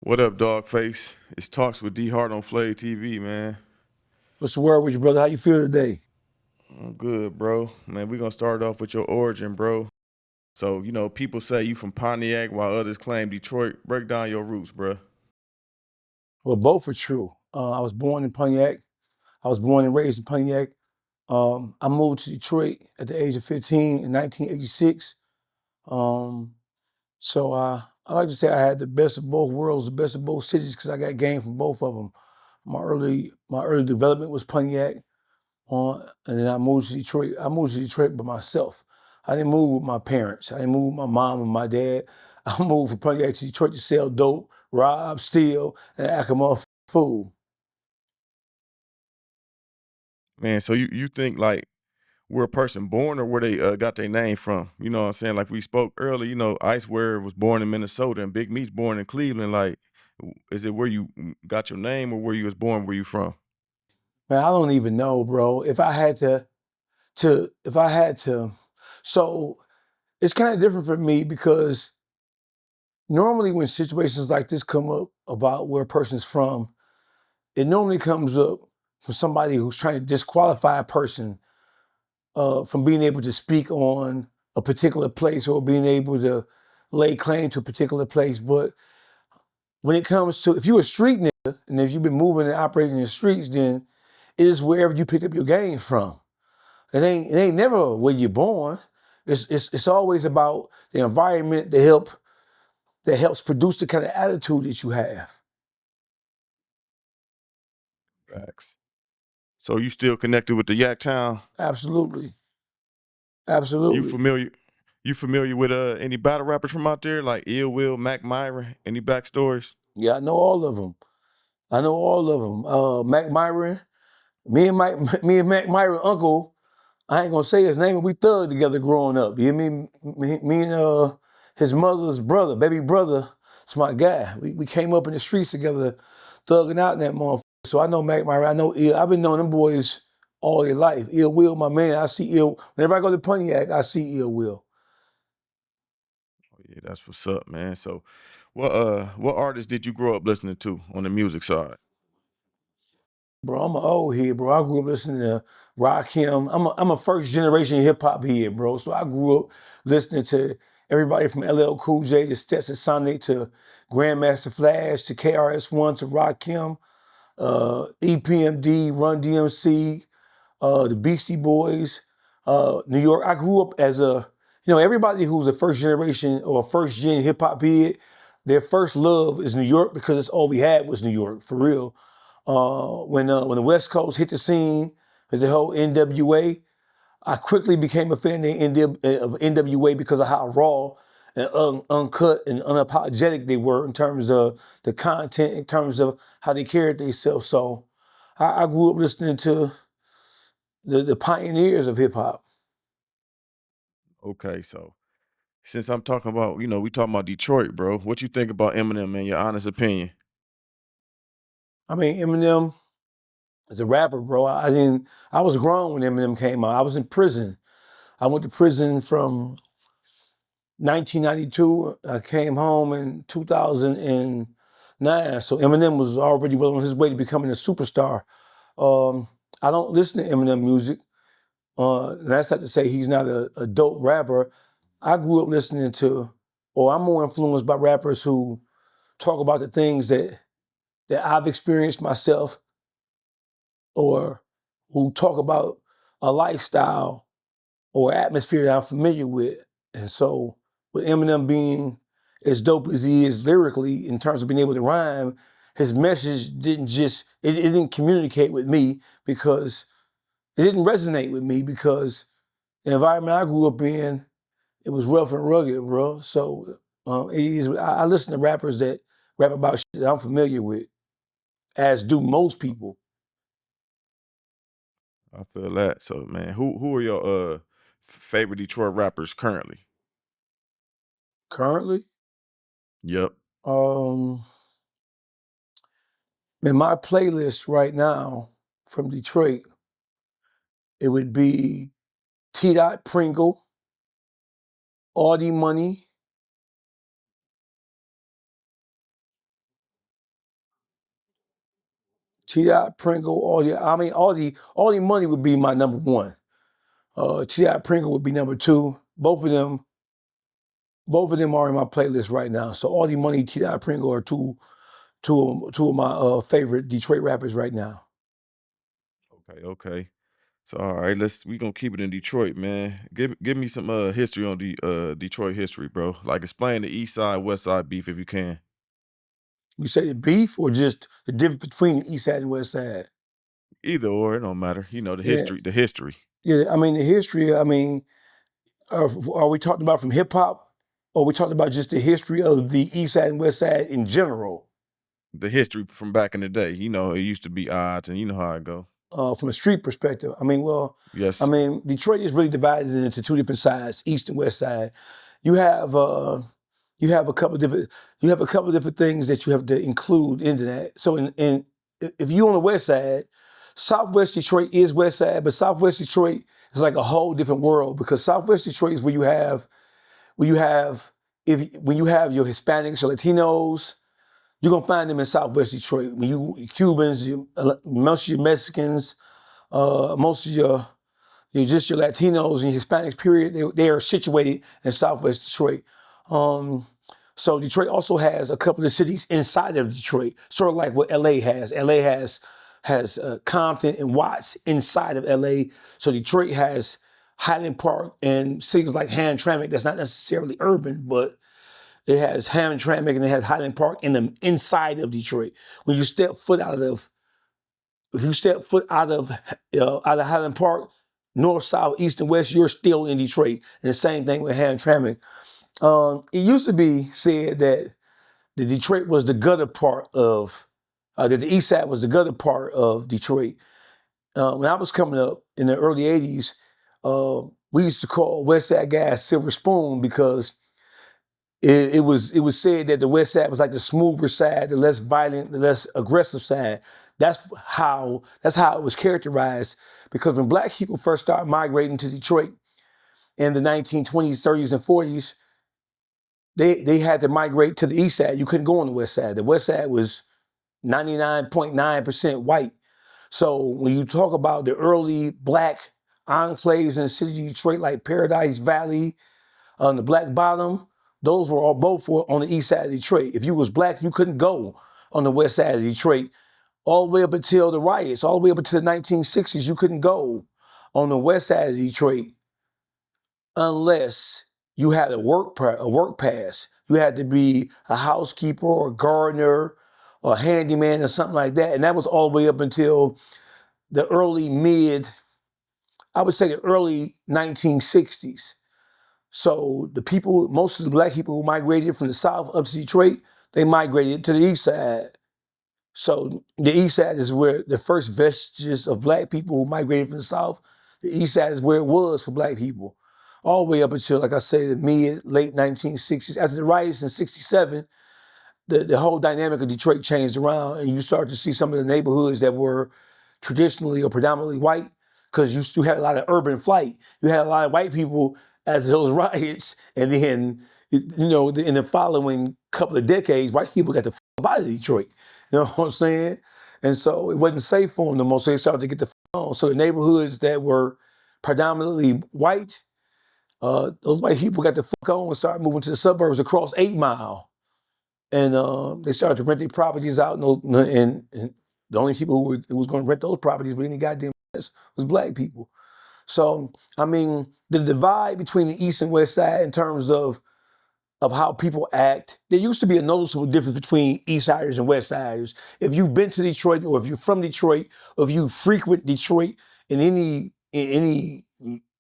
What up, DawgFace? It's Talks with DeeHart on FlaveTV, man. What's the word with you, brother? How you feel today? I'm good, bro. Man, we gonna start off with your origin, bro. So, people say you from Pontiac while others claim Detroit. Break down your roots, bro. Well, both are true. I was born in Pontiac. I was born and raised in Pontiac. I moved to Detroit at the age of 15 in 1986. Um, so I like to say I had the best of both worlds, the best of both cities, because I got game from both of them. My early development was Pontiac, and then I moved to Detroit. I moved to Detroit by myself. I didn't move with my parents. I didn't move with my mom and my dad. I moved from Pontiac to Detroit to sell dope, rob, steal, and act a motherfucking fool. Man, so you think like where a person born or where they got their name from? You know what I'm saying? Like we spoke earlier, Iceware was born in Minnesota and Big Meech born in Cleveland. Like, is it where you got your name or where you was born, where you from? Man, I don't even know, bro. If I had to, so it's kind of different for me because normally when situations like this come up about where a person's from, it normally comes up from somebody who's trying to disqualify a person from being able to speak on a particular place or being able to lay claim to a particular place. But when it comes to, if you're a street nigga and if you've been moving and operating in the streets, then it is wherever you pick up your game from. It ain't never where you're born. It's always about the environment that helps produce the kind of attitude that you have. Facts. So you still connected with the Yak Town? Absolutely. You Absolutely. familiar? You familiar with any battle rappers from out there like Ill Will, Mac Myron? Any backstories? Yeah, I know all of them. I know all of them. Mac Myron, me and Mac Myron uncle, I ain't gonna say his name, but we thugged together growing up. You hear me? Me and his mother's brother, baby brother, it's my guy. We came up in the streets together, thugging out in that motherfucker. So I know Mac Myron, I know Ill. I've been knowing them boys all their life. Ill Will, my man. I see Ill. Whenever I go to Pontiac, I see Ill Will. Oh yeah, that's what's up, man. So, what artists did you grow up listening to on the music side? Bro, I'm an old head, bro. I grew up listening to Rakim. I'm a first generation hip hop head, bro. So I grew up listening to everybody from LL Cool J to Stetson Sonic to Grandmaster Flash to KRS-One to Rakim, EPMD, Run DMC, the Beastie Boys, New York. I grew up as everybody who's a first generation or a first gen hip hop head, their first love is New York because that's all we had was New York, for real. When the West Coast hit the scene with the whole NWA, I quickly became a fan of NWA because of how raw and uncut and unapologetic they were in terms of the content, in terms of how they carried themselves. So I grew up listening to the pioneers of hip hop. Okay, so since I'm talking about, we talking about Detroit, bro. What you think about Eminem in your honest opinion? I mean, Eminem is a rapper, bro. I was grown when Eminem came out. I was in prison. I went to prison from 1992. I came home in 2009. So Eminem was already well on his way to becoming a superstar. Um, I don't listen to Eminem music. And that's not to say he's not a dope rapper. I grew up listening to, or I'm more influenced by rappers who talk about the things that I've experienced myself, or who talk about a lifestyle or atmosphere that I'm familiar with. And so, with Eminem being as dope as he is lyrically in terms of being able to rhyme, his message it didn't communicate with me because it didn't resonate with me because the environment I grew up in, it was rough and rugged, bro. So I listen to rappers that rap about shit that I'm familiar with, as do most people. I feel that. So, man, who are your favorite Detroit rappers currently? Currently, Yep. um, in my playlist right now from Detroit, it would be T. Dot Pringle, Audie Money, T.I. Pringle, all the money would be my number one. T.I. Pringle would be number two. Both of them are in my playlist right now. So all the money, T.I. Pringle are two of my favorite Detroit rappers right now. Okay. So all right, we gonna keep it in Detroit, man. Give me some history on the Detroit history, bro. Like explain the East Side West Side beef if you can. You say the beef or just the difference between the East Side and West Side? Either or, it don't matter. You know the Yeah. history. The history. Yeah, I mean the history. I mean, are we talking about from hip hop, or are we talking about just the history of the East Side and West Side in general? The history from back in the day. You know, it used to be odds, and you know how it go. From a street perspective, I mean, Yes. I mean, Detroit is really divided into two different sides, East and West Side. You have a couple different things that you have to include into that. So if you're on the West Side, Southwest Detroit is West Side, but Southwest Detroit is like a whole different world, because Southwest Detroit is where you have your Hispanics or Latinos. You're gonna find them in Southwest Detroit. When you Cubans, most of your Mexicans, most of your Latinos and your Hispanics, period, they are situated in Southwest Detroit. So Detroit also has a couple of cities inside of Detroit, sort of like what LA has. LA has Compton and Watts inside of LA. So Detroit has Highland Park and cities like Hamtramck. That's not necessarily urban, but it has Hamtramck and it has Highland Park in the inside of Detroit. When you step foot out of Highland Park, north, south, east, and west, you're still in Detroit. And the same thing with Hamtramck. It used to be said that the Detroit was the gutter part of, that the East Side was the gutter part of Detroit. When I was coming up in the early 80s, we used to call West Side guys Silver Spoon, because it was said that the West Side was like the smoother side, the less violent, the less aggressive side. That's how it was characterized, because when black people first started migrating to Detroit in the 1920s, 30s, and 40s, they had to migrate to the East Side. You couldn't go on the West Side. The West Side was 99.9% white. So when you talk about the early black enclaves in the city of Detroit, like Paradise Valley, on the Black Bottom, those were both on the East Side of Detroit. If you was black, you couldn't go on the West Side of Detroit. All the way up until the riots, all the way up until the 1960s, you couldn't go on the West Side of Detroit unless you had a work pass. You had to be a housekeeper or a gardener or a handyman or something like that. And that was all the way up until the early 1960s. So most of the black people who migrated from the South up to Detroit, they migrated to the East Side. So the East Side is where the first vestiges of black people who migrated from the South, the East Side is where it was for black people. All the way up until, like I say, the late 1960s. After the riots in 67, the whole dynamic of Detroit changed around, and you start to see some of the neighborhoods that were traditionally or predominantly white, because you had a lot of urban flight. You had a lot of white people after those riots, and then, in the following couple of decades, white people got the out of Detroit. You know what I'm saying? And so it wasn't safe for them no more, so they started to get the on. So the neighborhoods that were predominantly white, those white people got the on and started moving to the suburbs across 8 Mile. And they started to rent their properties out, and the only people who was going to rent those properties with any goddamn was black people. So, I mean, the divide between the East and West Side in terms of how people act, there used to be a noticeable difference between East Siders and West Siders. If you've been to Detroit, or if you're from Detroit, or if you frequent Detroit in any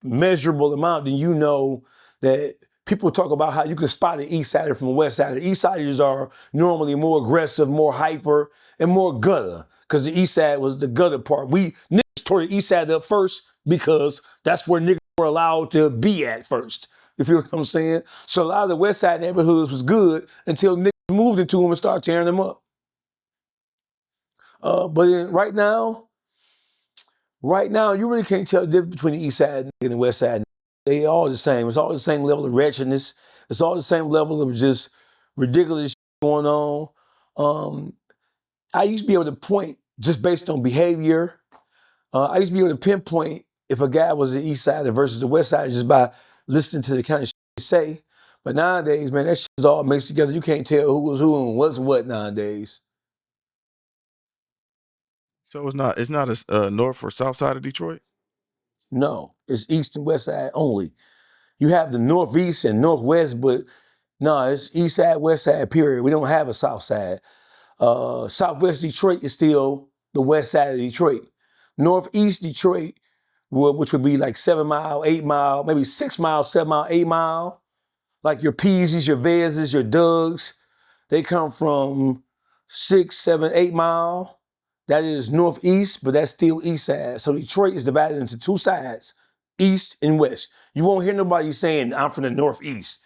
measurable amount, then you know that people talk about how you can spot an East Sider from a West Sider. East Siders are normally more aggressive, more hyper, and more gutter, because the East Side was the gutter part. We niggas tore the East Side up first because that's where niggas were allowed to be at first. You feel what I'm saying? So a lot of the West Side neighborhoods was good until niggas moved into them and started tearing them up. But right now, you really can't tell the difference between the East Side and the West Side. They all the same. It's all the same level of wretchedness. It's all the same level of just ridiculous shit going on. I used to be able to point just based on behavior. I used to be able to pinpoint if a guy was the east side versus the west side just by listening to the kind of shit they say. But nowadays, man, that shit's all mixed together. You can't tell who was who and what's what nowadays. So it's not a north or south side of Detroit? No, it's east and west side only. You have the northeast and northwest, but no, it's east side, west side, period. We don't have a south side. Southwest Detroit is still the west side of Detroit. Northeast Detroit, which would be like 7 mile, 8 mile, maybe 6 mile, 7 mile, 8 mile, like your Peezys, your Vezes, your Duggs, they come from 6, 7, 8 mile. That is northeast, but that's still east side. So Detroit is divided into two sides, east and west. You won't hear nobody saying, I'm from the northeast.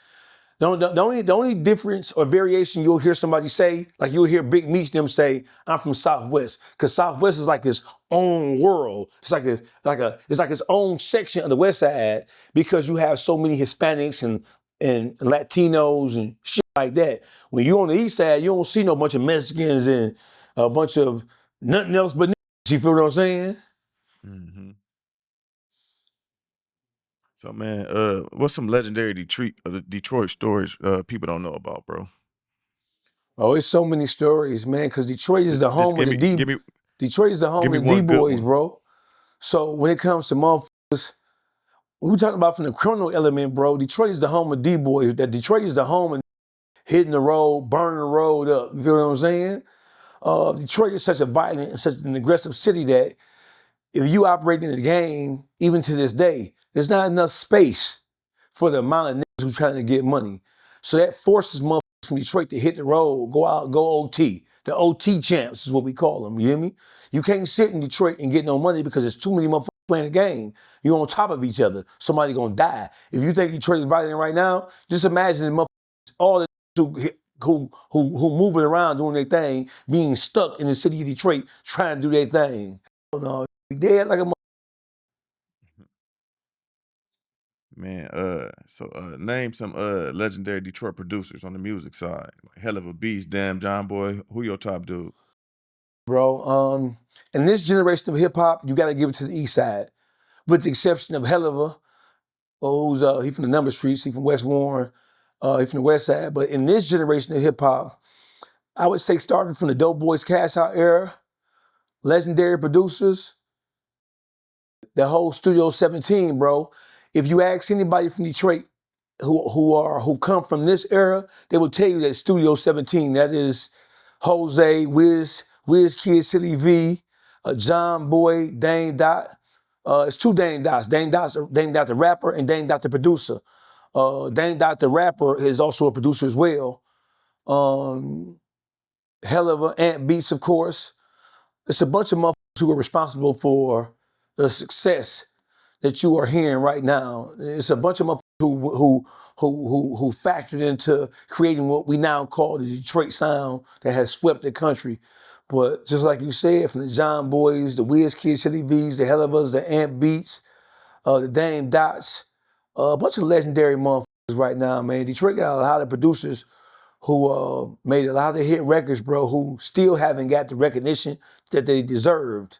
The only difference or variation you'll hear somebody say, like you'll hear Big Meech them say, I'm from Southwest. Because Southwest is like its own world. It's like its own section of the West Side because you have so many Hispanics and Latinos and shit like that. When you're on the East Side, you don't see no bunch of Mexicans and a bunch of nothing else but niggas. You feel what I'm saying? Mm-hmm. So man, what's some legendary Detroit stories people don't know about, bro? Oh, it's so many stories, man, because Detroit is the Just home of the Detroit is the home give me of the one good D-boys, one. bro. So when it comes to motherfuckers, we talking about from the criminal element, bro, Detroit is the home of D-boys. That Detroit is the home of hitting the road, burning the road up. You feel what I'm saying? Detroit is such a violent and such an aggressive city that if you operate in the game, even to this day, there's not enough space for the amount of niggas who trying to get money. So that forces motherfuckers from Detroit to hit the road, go out, go OT. The OT champs is what we call them, you hear me? You can't sit in Detroit and get no money because there's too many motherfuckers playing the game. You're on top of each other. Somebody gonna die. If you think Detroit is violent right now, just imagine the motherfuckers, all the who moving around doing their thing, being stuck in the city of Detroit trying to do their thing. No, be dead like a Man, name some legendary Detroit producers on the music side. Like Hell of a Beast, Damn John Boy. Who your top dude? bro. In this generation of hip hop, you got to give it to the East Side, with the exception of Helliver, who's he from the Number Streets, he from West Warren, he from the West Side. But in this generation of hip hop, I would say starting from the Dope Boys Cash Out era, legendary producers, the whole Studio 17, bro. If you ask anybody from Detroit who come from this era, they will tell you that Studio 17, that is Jose, Wiz Kid, City V, John Boy, Dame Dot. It's two Dame Dots. Dame Dot the rapper and Dame Dot the producer. Dame Dot the rapper is also a producer as well. Hell of a Ant Beats, of course. It's a bunch of motherfuckers who are responsible for the success that you are hearing right now. It's a bunch of motherfuckers who factored into creating what we now call the Detroit sound that has swept the country. But just like you said, from the John Boys, the Wiz Kids, City V's, the Hell of Us, the Ant Beats, the Dame Dots, a bunch of legendary motherfuckers right now, man. Detroit got a lot of producers who made a lot of hit records, bro, who still haven't got the recognition that they deserved.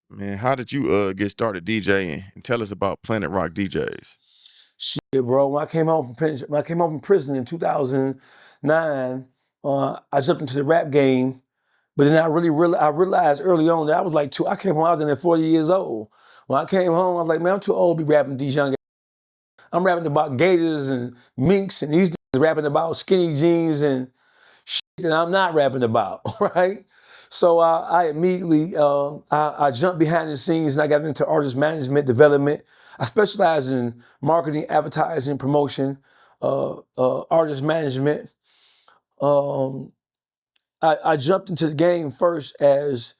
Man, how did you get started DJing? And tell us about Planet Rock DJs. Shit, bro. When I came home from prison in 2009, I jumped into the rap game. But then I realized early on that I was like I came home, I was in there 40 years old. When I came home, I was like, man, I'm too old to be rapping these young guys. I'm rapping about gators and minks, and these niggas rapping about skinny jeans and shit that I'm not rapping about, right? So I immediately, I jumped behind the scenes and I got into artist management, development. I specialize in marketing, advertising, promotion, artist management. I jumped into the game first as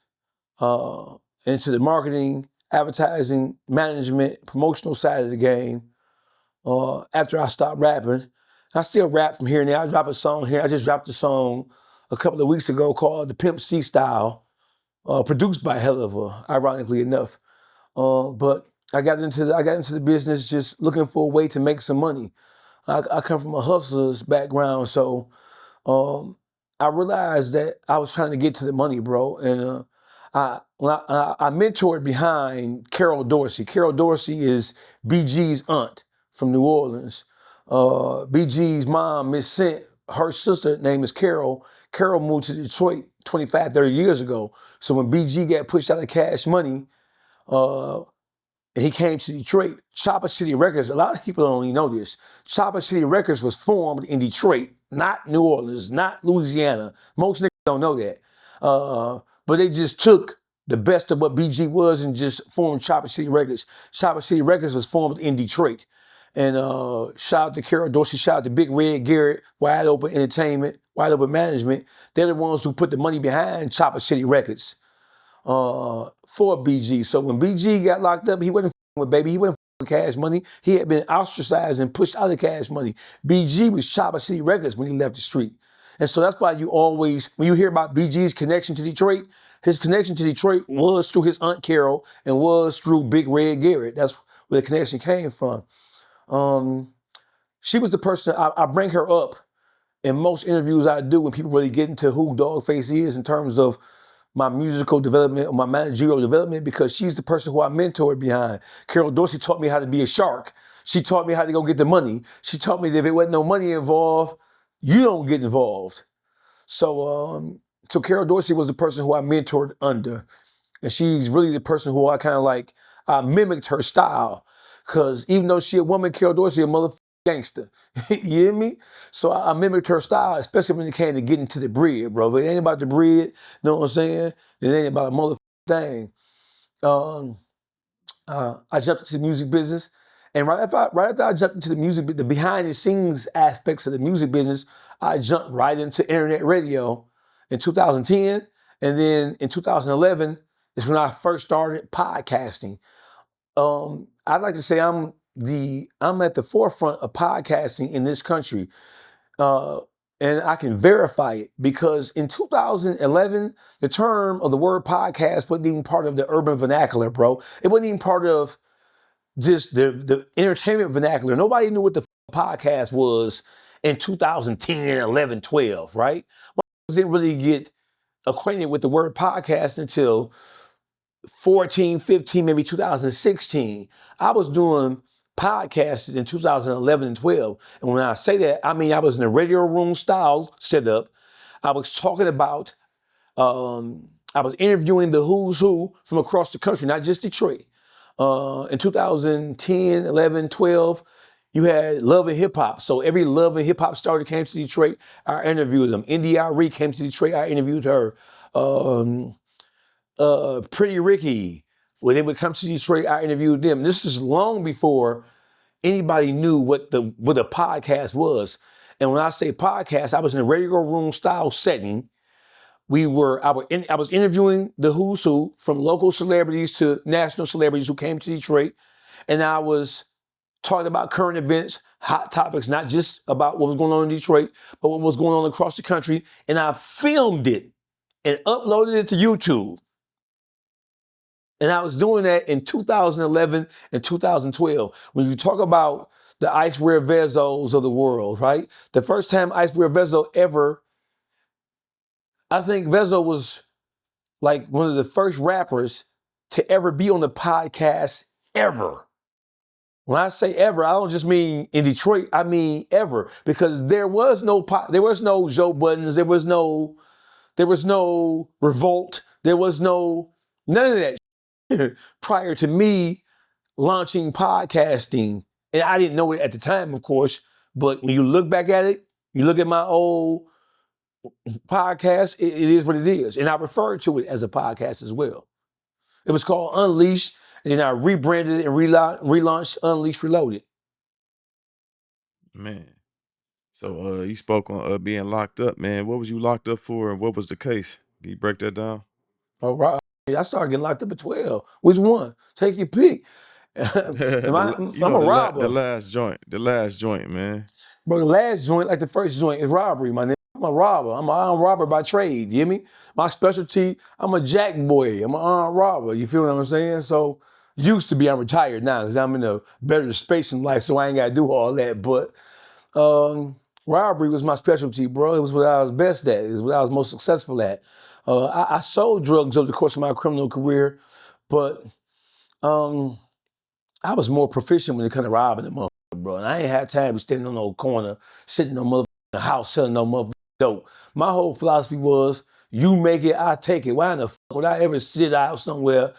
into the marketing, advertising, management, promotional side of the game. After I stopped rapping, I still rap from here and there. I drop a song here. I just dropped a song a couple of weeks ago called "The Pimp C Style," produced by Helliver, ironically enough. But I got into the business just looking for a way to make some money. I come from a hustler's background, so I realized that I was trying to get to the money, bro. And I mentored behind Carol Dorsey. Carol Dorsey is BG's aunt from New Orleans. BG's mom, Miss Cent, her sister name is Carol. Carol moved to Detroit 25, 30 years ago. So when BG got pushed out of Cash Money, and he came to Detroit, Chopper City Records, a lot of people don't even know this. Chopper City Records was formed in Detroit, not New Orleans, not Louisiana. Most niggas don't know that. But they just took the best of what BG was and just formed Chopper City Records. Chopper City Records was formed in Detroit. And shout out to Carol Dorsey, shout out to Big Red Garrett, Wide Open Entertainment, Wide Open Management. They're the ones who put the money behind Chopper City Records for BG. So when BG got locked up, he wasn't with Baby. He wasn't with Cash Money. He had been ostracized and pushed out of Cash Money. BG was Chopper City Records when he left the street. And so that's why you always, when you hear about BG's connection to Detroit, his connection to Detroit was through his Aunt Carol and was through Big Red Garrett. That's where the connection came from. She was the person, I bring her up in most interviews I do when people really get into who DawgFace is in terms of my musical development or my managerial development, because she's the person who I mentored behind. Carol Dorsey taught me how to be a shark. She taught me how to go get the money. She taught me that if it wasn't no money involved, you don't get involved. So Carol Dorsey was the person who I mentored under. And she's really the person who I kind of like, I mimicked her style. Because even though she a woman, Carol Dorsey a motherfucking gangster. You hear me? So I mimicked her style, especially when it came to getting to the bread, bro. If it ain't about the bread, you know what I'm saying? It ain't about a motherfucking thing. I jumped into the music business. And right after I jumped into the music, the behind the scenes aspects of the music business, I jumped right into internet radio in 2010. And then in 2011 is when I first started podcasting. I'd like to say I'm at the forefront of podcasting in this country. And I can verify it because in 2011, the term of the word podcast wasn't even part of the urban vernacular, bro. It wasn't even part of just the entertainment vernacular. Nobody knew what the podcast was in 2010, 11, 12, right? Most didn't really get acquainted with the word podcast until 14, 15, maybe 2016. I was doing podcasts in 2011 and 12. And when I say that, I mean I was in a radio room style setup. I was talking about, I was interviewing the who's who from across the country, not just Detroit. In 2010, 11, 12, you had Love and Hip Hop. So every Love and Hip Hop star that came to Detroit, I interviewed them. India.Arie came to Detroit, I interviewed her. Pretty Ricky, when they would come to Detroit, I interviewed them. This is long before anybody knew what a podcast was. And when I say podcast, I was in a radio room style setting. I was interviewing the who's who, from local celebrities to national celebrities who came to Detroit. And I was talking about current events, hot topics, not just about what was going on in Detroit, but what was going on across the country. And I filmed it and uploaded it to YouTube. And I was doing that in 2011 and 2012. When you talk about the Iceware Vezos of the world, right? The first time Iceware Vezo ever, I think Vezo was like one of the first rappers to ever be on the podcast ever. When I say ever, I don't just mean in Detroit, I mean ever. Because there was no Joe Buttons, there was no Revolt, there was none of that prior to me launching podcasting. And I didn't know it at the time, of course, but when you look back at it, you look at my old podcast, it is what it is. And I refer to it as a podcast as well. It was called Unleashed, and then I rebranded it and relaunched Unleashed Reloaded. Man. So you spoke on being locked up, man. What was you locked up for and what was the case? Can you break that down? All right. I started getting locked up at 12. Which one? Take your pick. I'm a robber. The last joint, man. Bro, the last joint, like the first joint, is robbery, my nigga. I'm a robber. I'm an armed robber by trade. You hear me? My specialty, I'm a jack boy. I'm an armed robber. You feel what I'm saying? So, used to be, I'm retired now because I'm in a better space in life, so I ain't got to do all that. But Robbery was my specialty, bro. It was what I was best at. It was what I was most successful at. I sold drugs over the course of my criminal career, but I was more proficient when it come to robbing the motherfucker, bro. And I ain't had time to stand on no corner, sitting in no motherfucking house selling no motherfucking dope. My whole philosophy was, you make it, I take it. Why in the fuck would I ever sit out somewhere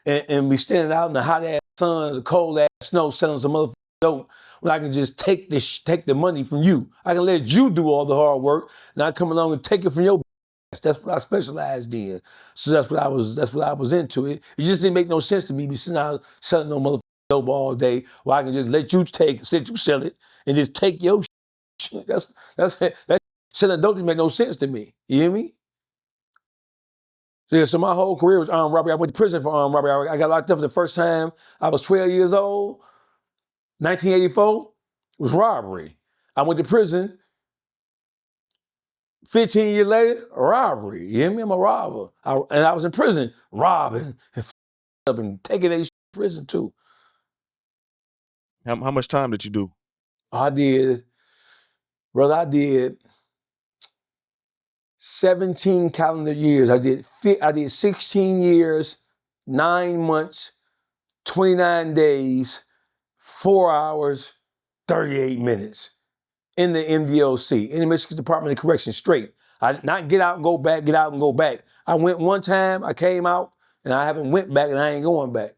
and be standing out in the hot ass sun, the cold ass snow, selling some motherfucking dope when I can just take the money from you? I can let you do all the hard work, and I come along and take it from your ass. That's what I specialized in. So that's what I was into. It just didn't make no sense to me be sitting out selling no motherfucking dope all day, where I can just let you sell it, and just take your shit. That selling dope didn't make no sense to me. You hear me? Yeah, so my whole career was armed robbery. I went to prison for armed robbery. I got locked up for the first time. I was 12 years old. 1984 was robbery. I went to prison. 15 years later, robbery. You hear me? I'm a robber. And I was in prison robbing and up and taking that shit to prison too. How much time did you do? I did 17 calendar years. I did 16 years, 9 months, 29 days, 4 hours, 38 minutes in the MDOC, in the Michigan Department of Correction, straight. I not get out and go back, get out and go back. I went one time, I came out, and I haven't went back, and I ain't going back.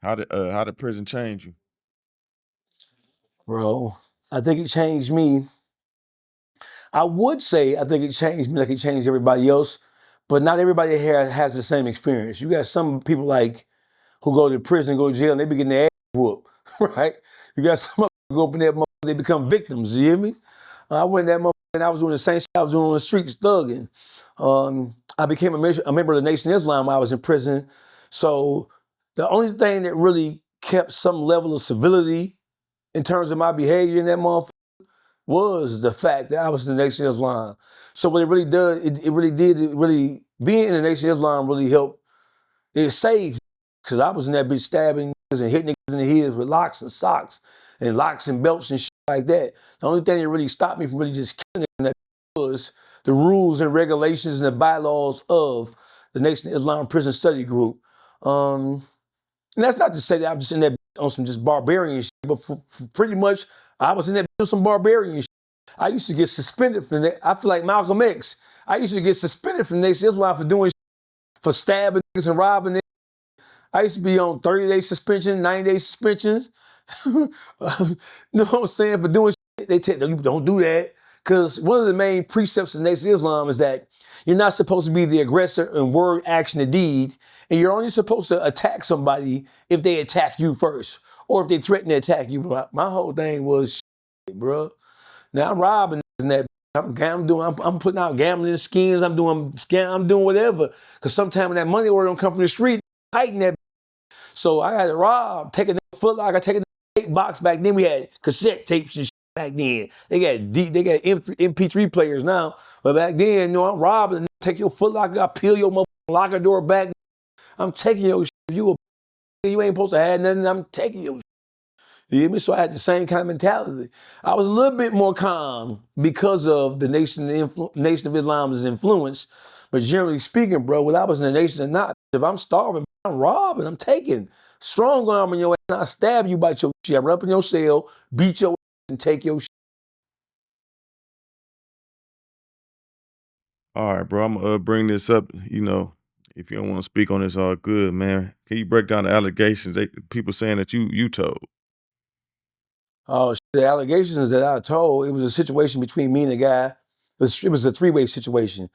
How did prison change you? Bro, I think it changed me. I would say I think it changed me like it changed everybody else, but not everybody here has the same experience. You got some people like who go to prison, go to jail, and they be getting their ass whooped, right? You got some of them who go up in that motherfucker, they become victims, you hear me? I went in that motherfucker and I was doing the same shit I was doing on the streets, thugging. I became a member of the Nation of Islam while I was in prison. So the only thing that really kept some level of civility in terms of my behavior in that motherfucker was the fact that I was in the Nation of Islam. So what it really does, being in the Nation of Islam really helped. It saved, because I was in that bitch stabbing niggas and hitting niggas in the head with locks and socks and locks and belts and shit like that. The only thing that really stopped me from really just killing niggas in that was the rules and regulations and the bylaws of the Nation of Islam Prison Study Group. And that's not to say that I'm just in that on some just barbarian shit, but for pretty much I was in that on some barbarian shit. I used to get suspended from that. I feel like Malcolm X. I used to get suspended from the Nation of Islam for doing shit, for stabbing niggas and robbing niggas. I used to be on 30-day suspension, 90-day suspensions. You know what I'm saying? For doing shit, they tell you don't do that. Because one of the main precepts of Nation of Islam is that you're not supposed to be the aggressor in word, action, and deed, and you're only supposed to attack somebody if they attack you first, or if they threaten to attack you. My whole thing was, shit, bro. Now I'm robbing and that. I'm putting out gambling schemes. I'm doing whatever. Because sometimes when that money order don't come from the street, hiding that. So I had to rob, take a Foot Locker, take a tape box. Back then we had cassette tapes and shit back then. They got MP3 players now, but back then, I'm robbing. Take your Foot Locker, I peel your motherfucking locker door back. I'm taking your shit. If you ain't supposed to have nothing, I'm taking your shit. You hear me? So I had the same kind of mentality. I was a little bit more calm because of the Nation of Islam's influence. But generally speaking, bro, whether I was in the Nation or not, if I'm starving, I'm robbing, I'm taking. Strong arm in your ass, and I stab you, bite your shit. I run up in your cell, beat your ass, and take your shit. All right, bro. I'm gonna bring this up. If you don't want to speak on this, all good, man. Can you break down the allegations? People saying that you told. Oh, the allegations that I told, it was a situation between me and a guy. It was a three-way situation.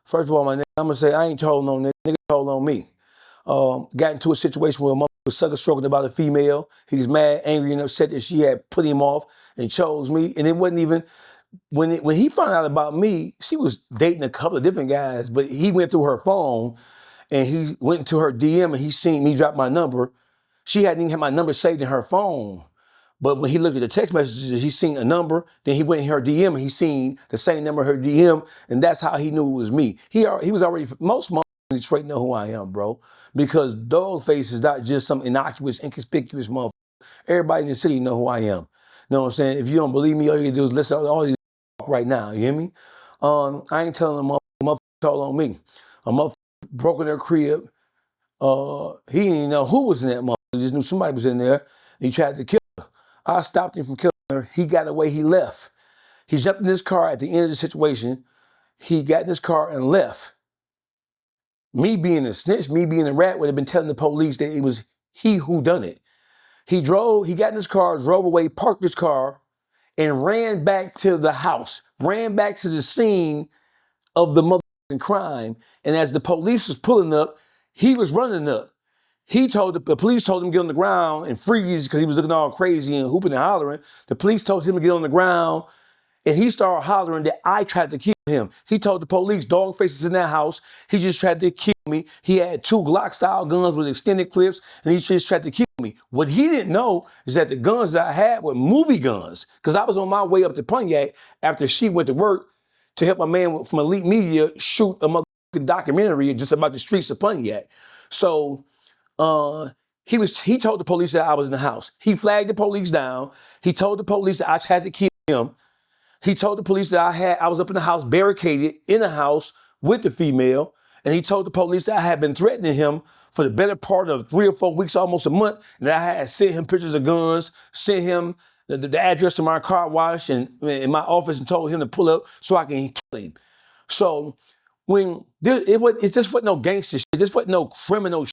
First of all, I'm gonna say I ain't told no nigga. Nigga told on me. Got into a situation where a mother was sucker stroking about a female. He was mad, angry, and upset that she had put him off and chose me. And it wasn't even when he found out about me. She was dating a couple of different guys, but he went through her phone and he went into her DM and he seen me drop my number. She hadn't even had my number saved in her phone. But when he looked at the text messages, he seen a number. Then he went in her DM and he seen the same number in her DM, and that's how he knew it was me. He was already, most motherfuckers in Detroit know who I am, bro. Because DawgFace is not just some innocuous, inconspicuous motherfucker. Everybody in the city know who I am. know what I'm saying? If you don't believe me, all you can do is listen to all these right now. You hear me? I ain't telling them motherfucker told on me. A motherfucker broke in their crib. He didn't know who was in that motherfucker. He just knew somebody was in there. And he tried to kill her. I stopped him from killing her. He got away. He left. He jumped in his car at the end of the situation. He got in his car and left. Me being a snitch, me being a rat, would have been telling the police that it was he who done it. He got in his car, drove away, parked his car, and ran back to the house, ran back to the scene of the motherfucking crime. And as the police was pulling up, he was running up. The police told him to get on the ground and freeze because he was looking all crazy and hooping and hollering. The police told him to get on the ground, and he started hollering that I tried to kill him. He told the police, DawgFace is in that house. He just tried to kill me. He had 2 Glock-style guns with extended clips, and he just tried to kill me. What he didn't know is that the guns that I had were movie guns, because I was on my way up to Pontiac after she went to work to help my man from Elite Media shoot a motherfucking documentary just about the streets of Pontiac. So he told the police that I was in the house. He flagged the police down. He told the police that I tried to kill him. He told the police that I was up in the house, barricaded in the house with the female. And he told the police that I had been threatening him for the better part of 3 or 4 weeks, almost a month. And that I had sent him pictures of guns, sent him the address to my car wash and in my office, and told him to pull up so I can kill him. So it just wasn't no gangster shit. This wasn't no criminal shit.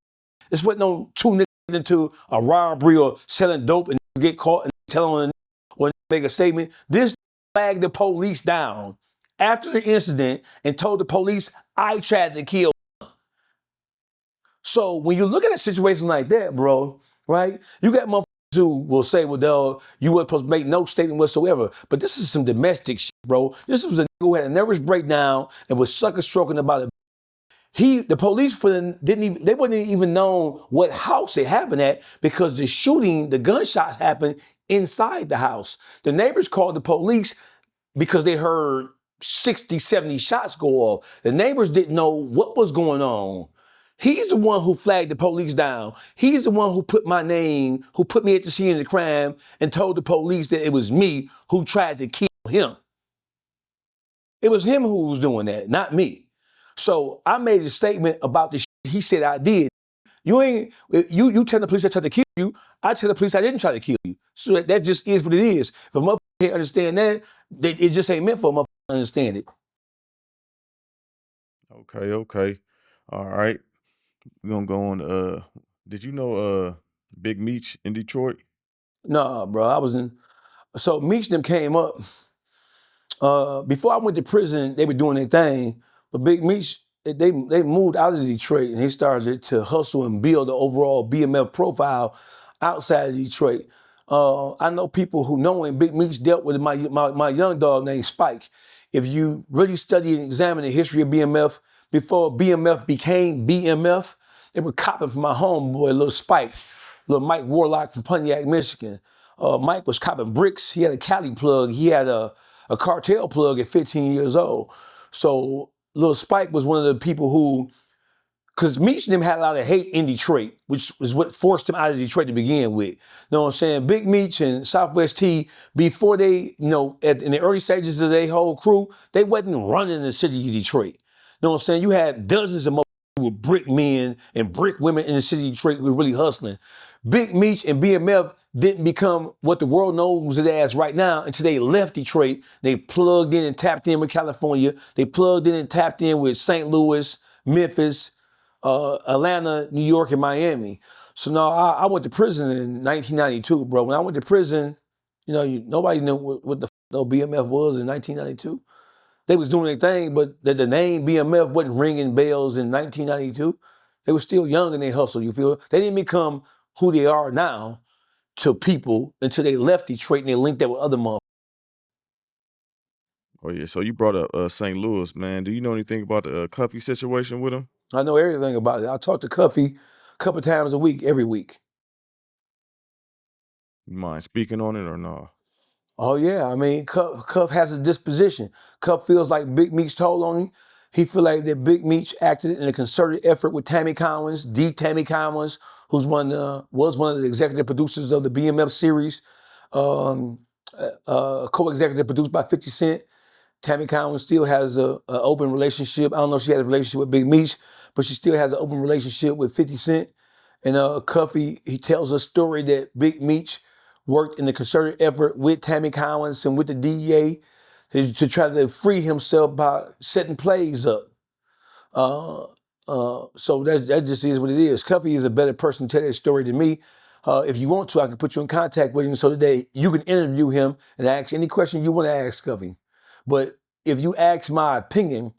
This wasn't no 2 niggas into a robbery or selling dope and get caught and telling or make a statement. This flagged the police down after the incident and told the police I tried to kill him. So when you look at a situation like that, bro, right? You got motherfuckers who will say, well, dog, you weren't supposed to make no statement whatsoever. But this is some domestic shit, bro. This was a nigga who had a nervous breakdown and was sucker stroking about it. The police they wouldn't even know what house it happened at, because the gunshots happened inside the house. The neighbors called the police because they heard 60, 70 shots go off. The neighbors didn't know what was going on. He's the one who flagged the police down. He's the one who put my name, who put me at the scene of the crime and told the police that it was me who tried to kill him. It was him who was doing that, not me. So I made a statement about the shit he said I did. You tell the police I tried to kill you. I tell the police I didn't try to kill you. So that just is what it is. If a motherfucker can't understand that, it just ain't meant for a motherfucker to understand it. Okay. All right. We're gonna go on. Did you know Big Meech in Detroit? Nah, bro. So Meech them came up. Before I went to prison, they were doing their thing. But Big Meech, they moved out of Detroit and he started to hustle and build the overall BMF profile outside of Detroit. I know people who know him. Big Meech dealt with my young dog named Spike. If you really study and examine the history of BMF, before BMF became BMF, they were copping from my homeboy, little Spike, little Mike Warlock from Pontiac, Michigan. Mike was copping bricks. He had a Cali plug. He had a cartel plug at 15 years old. So Lil Spike was one of the people who, because Meech and them had a lot of hate in Detroit, which was what forced him out of Detroit to begin with. You know what I'm saying? Big Meech and Southwest T, before they, in the early stages of their whole crew, they wasn't running the city of Detroit. You know what I'm saying? You had dozens of with brick men and brick women in the city of Detroit who were really hustling. Big Meech and BMF didn't become what the world knows it as right now until they left Detroit. They plugged in and tapped in with California. They plugged in and tapped in with St. Louis, Memphis, Atlanta, New York, and Miami. So now I went to prison in 1992, bro. When I went to prison, nobody knew what the no BMF was in 1992. They was doing their thing, but the name BMF wasn't ringing bells in 1992. They were still young and they hustled, you feel? They didn't become who they are now to people until they left Detroit and they linked that with other motherfuckers. Oh yeah, so you brought up St. Louis, man. Do you know anything about the Cuffy situation with him? I know everything about it. I talk to Cuffy a couple times a week, every week. You mind speaking on it or no? Oh yeah, I mean, Cuff has a disposition. Cuff feels like Big Meech told on him. He feel like that Big Meech acted in a concerted effort with Tammy Collins, Tammy Collins, who's was one of the executive producers of the BMF series. co-executive produced by 50 Cent. Tammy Cowan still has an open relationship. I don't know if she has a relationship with Big Meech, but she still has an open relationship with 50 Cent. And Cuffy, he tells a story that Big Meech worked in the concerted effort with Tammy Cowans and with the DEA to try to free himself by setting plays up. So that just is what it is. Cuffy is a better person to tell that story than me. If you want to, I can put you in contact with him so that you can interview him and ask any question you want to ask Cuffy. But if you ask my opinion,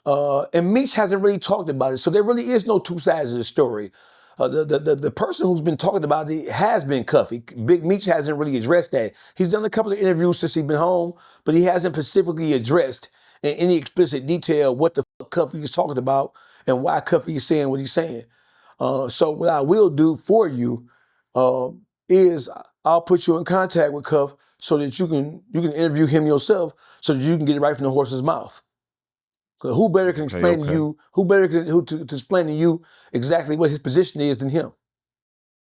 and Meech hasn't really talked about it, so there really is no two sides of the story. The person who's been talking about it has been Cuffy. Big Meech hasn't really addressed that. He's done a couple of interviews since he's been home, but he hasn't specifically addressed in any explicit detail what the fuck Cuffy is talking about and why Cuffy is saying what he's saying. So what I will do for you is I'll put you in contact with Cuff so that you can interview him yourself so that you can get it right from the horse's mouth. Because who better can explain to you? Who better can to explain to you exactly what his position is than him?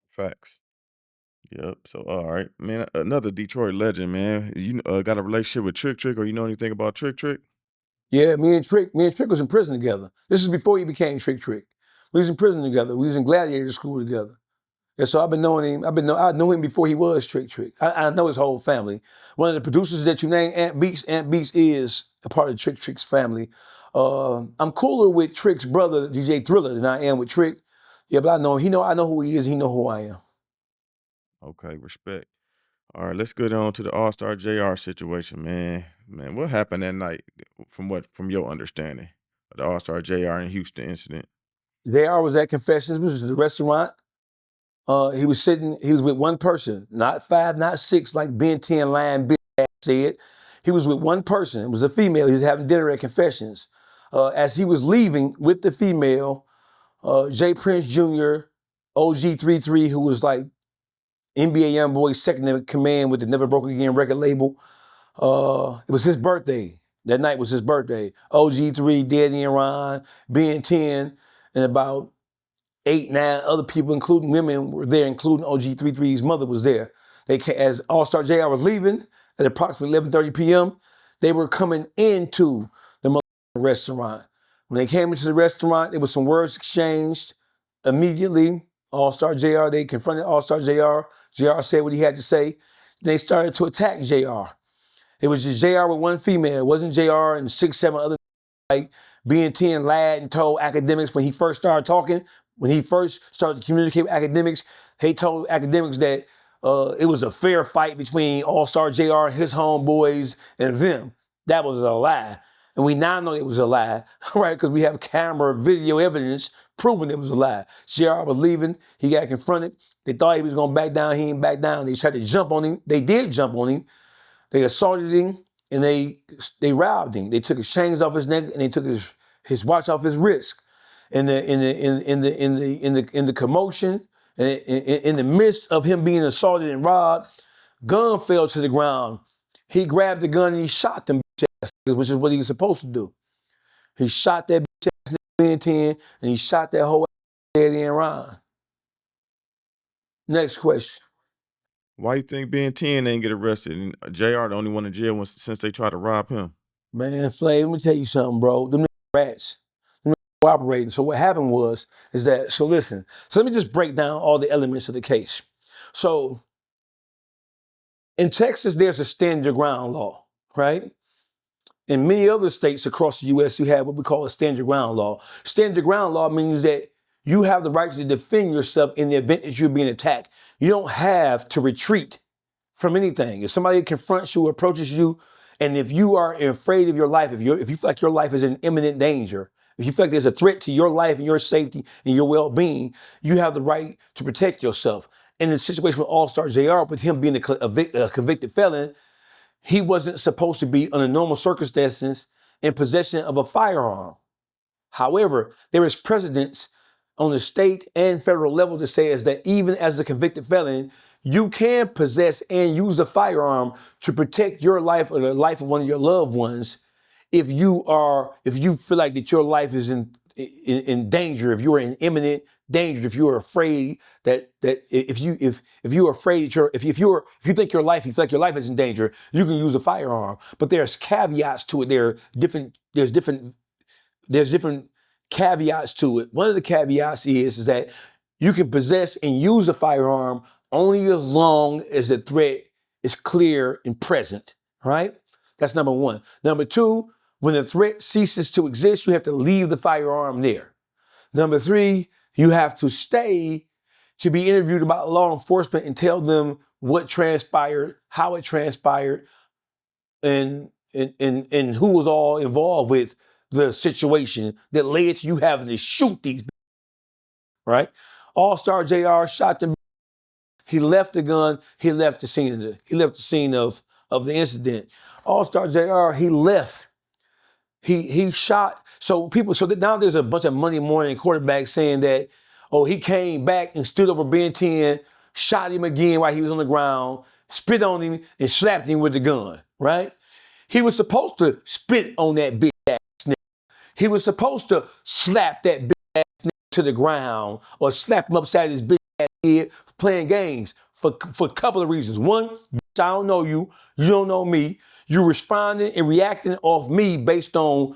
Facts. Yep. So all right, man. Another Detroit legend, man. You got a relationship with Trick Trick, or you know anything about Trick Trick? Yeah, me and Trick was in prison together. This is before he became Trick Trick. We was in prison together. We was in gladiator school together. And so I've been knowing him. I knew him before he was Trick Trick. I know his whole family. One of the producers that you named, Aunt Beats is a part of Trick Trick's family. I'm cooler with Trick's brother, DJ Thriller, than I am with Trick. Yeah, but I know him. I know who he is. He know who I am. Okay, respect. All right, let's get on to the AllStar JR situation, man. Man, what happened that night from your understanding of the AllStar JR in Houston incident? JR was at Confessions, which was the restaurant. He was with one person, not 5, not 6, like Ben 10 lying bitch said. He was with one person. It was a female. He was having dinner at Confessions. As he was leaving with the female, Jay Prince Jr., OG33, who was like NBA Youngboy's second in command with the Never Broke Again record label. It was his birthday. That night was his birthday. OG3, Daddy and Ron, Ben 10, and about 8, 9 other people, including women, were there, including OG33's mother was there. They came, as AllStar JR was leaving at approximately 11:30 p.m., they were coming into the restaurant. When they came into the restaurant, there was some words exchanged. Immediately, AllStar JR, they confronted AllStar JR. JR said what he had to say. They started to attack JR. It was just JR with one female. It wasn't JR and 6, 7 other like being 10 lad and told academics when he first started talking, when he first started to communicate with academics, he told academics that it was a fair fight between AllStar JR and his homeboys and them. That was a lie. And we now know it was a lie, right? Because we have camera video evidence proving it was a lie. JR was leaving, he got confronted. They thought he was gonna back down, he didn't back down. They tried to jump on him. They did jump on him. They assaulted him and they robbed him. They took his chains off his neck and they took his watch off his wrist. In the commotion, in the midst of him being assaulted and robbed, gun fell to the ground. He grabbed the gun and he shot them bitch ass niggas, which is what he was supposed to do. He shot that bitch ass nigga 10 and he shot that whole Daddy and Ron. Next question. Why you think Ben 10 ain't get arrested and JR the only one in jail since they tried to rob him? Man, Flav, let me tell you something, bro. Them rats. Them cooperating. So what happened is that, so listen. So let me just break down all the elements of the case. So in Texas, there's a stand your ground law, right? In many other states across the U.S., you have what we call a stand your ground law. Stand your ground law means that you have the right to defend yourself in the event that you're being attacked. You don't have to retreat from anything. If somebody confronts you, approaches you, and if you are afraid of your life, if you feel like your life is in imminent danger, if you feel like there's a threat to your life and your safety and your well-being, you have the right to protect yourself. In the situation with AllStar JR, with him being a convicted felon, he wasn't supposed to be, under normal circumstances, in possession of a firearm. However, there is precedence on the state and federal level that says that even as a convicted felon, you can possess and use a firearm to protect your life or the life of one of your loved ones if you feel like that your life is in danger, if you are in imminent dangerous, if you're afraid that if you're afraid if you think your life, you feel like your life is in danger, you can use a firearm. But there's caveats to it. There's different caveats to it. One of the caveats is that you can possess and use a firearm only as long as the threat is clear and present, right? That's number one. Number two, when the threat ceases to exist, you have to leave the firearm there. Number three, you have to stay to be interviewed about law enforcement and tell them what transpired, how it transpired, and who was all involved with the situation that led to you having to shoot these, right? AllStar JR shot the. He left the gun. He left the scene. Of the incident. AllStar JR. He left. He shot. So now there's a bunch of Monday morning quarterbacks saying that, oh, he came back and stood over Ben 10, shot him again while he was on the ground, spit on him and slapped him with the gun, right? He was supposed to spit on that bitch ass nigga. He was supposed to slap that bitch ass nigga to the ground or slap him upside his bitch ass head for playing games for a couple of reasons. One, bitch, I don't know you. You don't know me. You're responding and reacting off me based on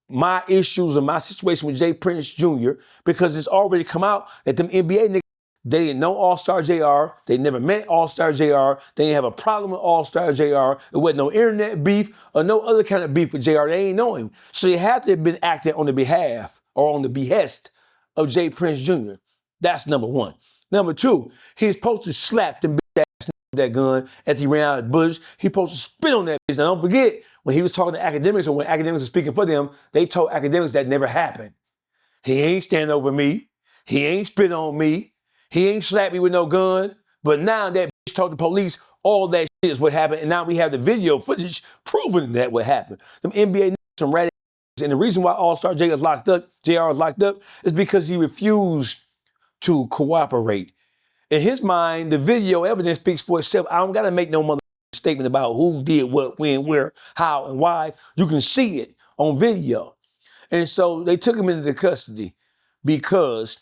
my issues and my situation with Jay Prince Jr. because it's already come out that them NBA niggas, they didn't know AllStar JR. They never met AllStar JR. They didn't have a problem with AllStar JR. It wasn't no internet beef or no other kind of beef with JR. They ain't know him. So they had to have been acting on the behalf or on the behest of Jay Prince Jr. That's number one. Number two, he's supposed to slap them bitch ass niggas with that gun after he ran out of the bush. He supposed to spit on that bitch. Now don't forget, when he was talking to academics or when academics were speaking for them, they told academics that never happened. He ain't stand over me. He ain't spit on me. He ain't slapped me with no gun. But now that bitch told the police all that shit is what happened, and now we have the video footage proving that what happened. Them NBA niggas, some rat ass, and the reason why AllStar JR is locked up is because he refused to cooperate. In his mind, the video evidence speaks for itself. I don't gotta make no mother statement about who did what, when, where, how, and why. You can see it on video. And so they took him into custody because